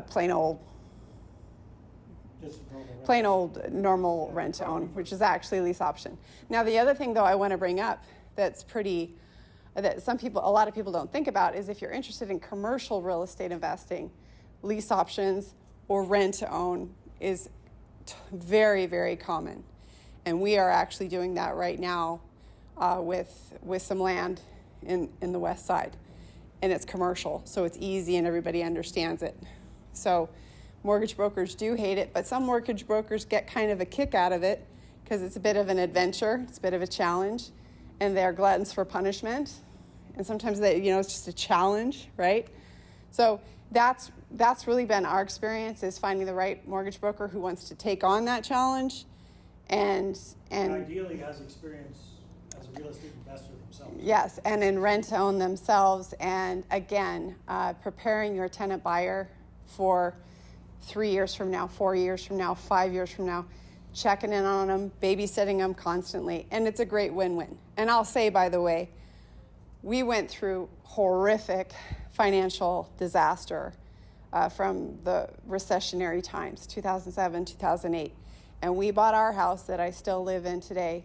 plain old normal rent to own, which is actually lease option. Now, the other thing, though, I want to bring up that a lot of people don't think about is if you're interested in commercial real estate investing, lease options or rent to own is very, very common. And we are actually doing that right now with some land in the west side. And it's commercial, so it's easy and everybody understands it. So mortgage brokers do hate it, but some mortgage brokers get kind of a kick out of it because it's a bit of an adventure, it's a bit of a challenge, and they're gluttons for punishment. And sometimes it's just a challenge, right? So that's really been our experience, is finding the right mortgage broker who wants to take on that challenge and ideally has experience as a real estate investor themselves. Yes, and in rent to own themselves. And again, preparing your tenant buyer for 3 years from now, 4 years from now, 5 years from now, checking in on them, babysitting them constantly. And it's a great win-win. And I'll say, by the way, we went through horrific financial disaster from the recessionary times, 2007, 2008. And we bought our house that I still live in today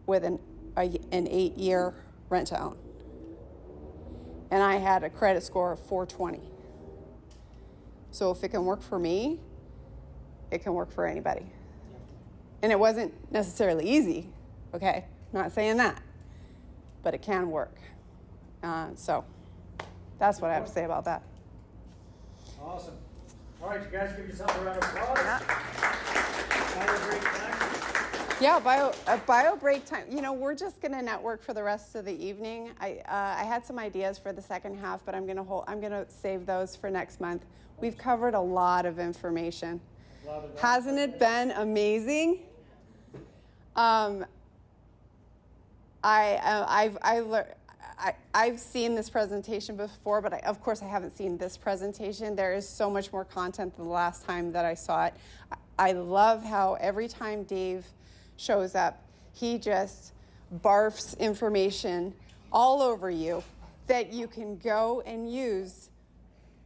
with an 8-year rent to own. And I had a credit score of 420. So if it can work for me, it can work for anybody. And it wasn't necessarily easy, okay? I'm not saying that, but it can work. So that's what I have to say about that. Awesome. All right, you guys give yourself a round of applause. Yeah. Bio break time. We're just going to network for the rest of the evening. I had some ideas for the second half, but I'm going to save those for next month. We've covered a lot of information. Hasn't it been amazing? I've seen this presentation before, but of course I haven't seen this presentation. There is so much more content than the last time that I saw it. I love how every time Dave shows up, he just barfs information all over you that you can go and use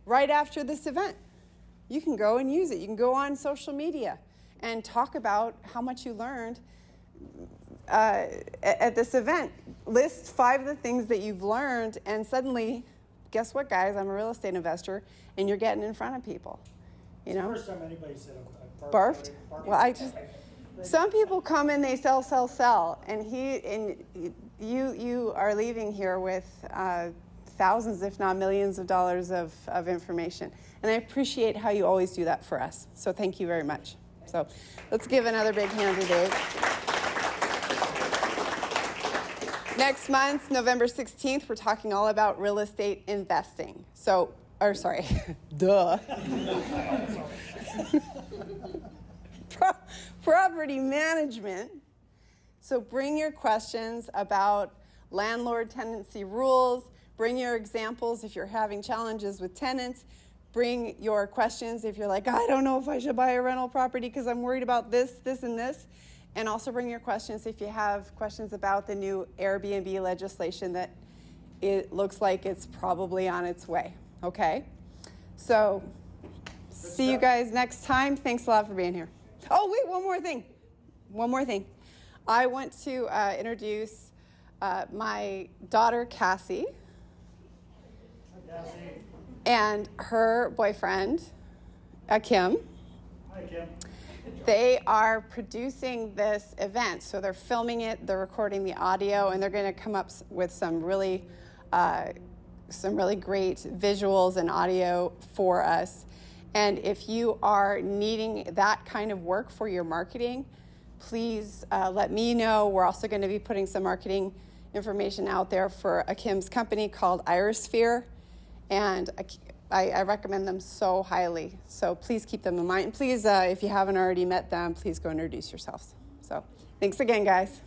right after this event. You can go and use it. You can go on social media and talk about how much you learned at this event. List 5 of the things that you've learned, and suddenly, guess what, guys? I'm a real estate investor, and you're getting in front of people. It's the first time anybody said I barfed. Well, some people come and they sell, and you are leaving here with thousands, if not millions of dollars of information. And I appreciate how you always do that for us. So thank you very much. So let's give another big hand to Dave. Next month, November 16th, we're talking all about real estate investing. Duh. Property management. So bring your questions about landlord tenancy rules. Bring your examples if you're having challenges with tenants. Bring your questions if you're like, I don't know if I should buy a rental property because I'm worried about this, and this. And also bring your questions if you have questions about the new Airbnb legislation that it looks like it's probably on its way. Okay? So see you guys next time. Thanks a lot for being here. Oh, wait, one more thing. I want to introduce my daughter, Cassie, and her boyfriend, Kim. Hi, Kim. They are producing this event. So they're filming it, they're recording the audio, and they're going to come up with some really great visuals and audio for us. And if you are needing that kind of work for your marketing, please let me know. We're also going to be putting some marketing information out there for Kim's company called Irisphere. And I recommend them so highly. So please keep them in mind. Please, if you haven't already met them, please go introduce yourselves. So thanks again, guys.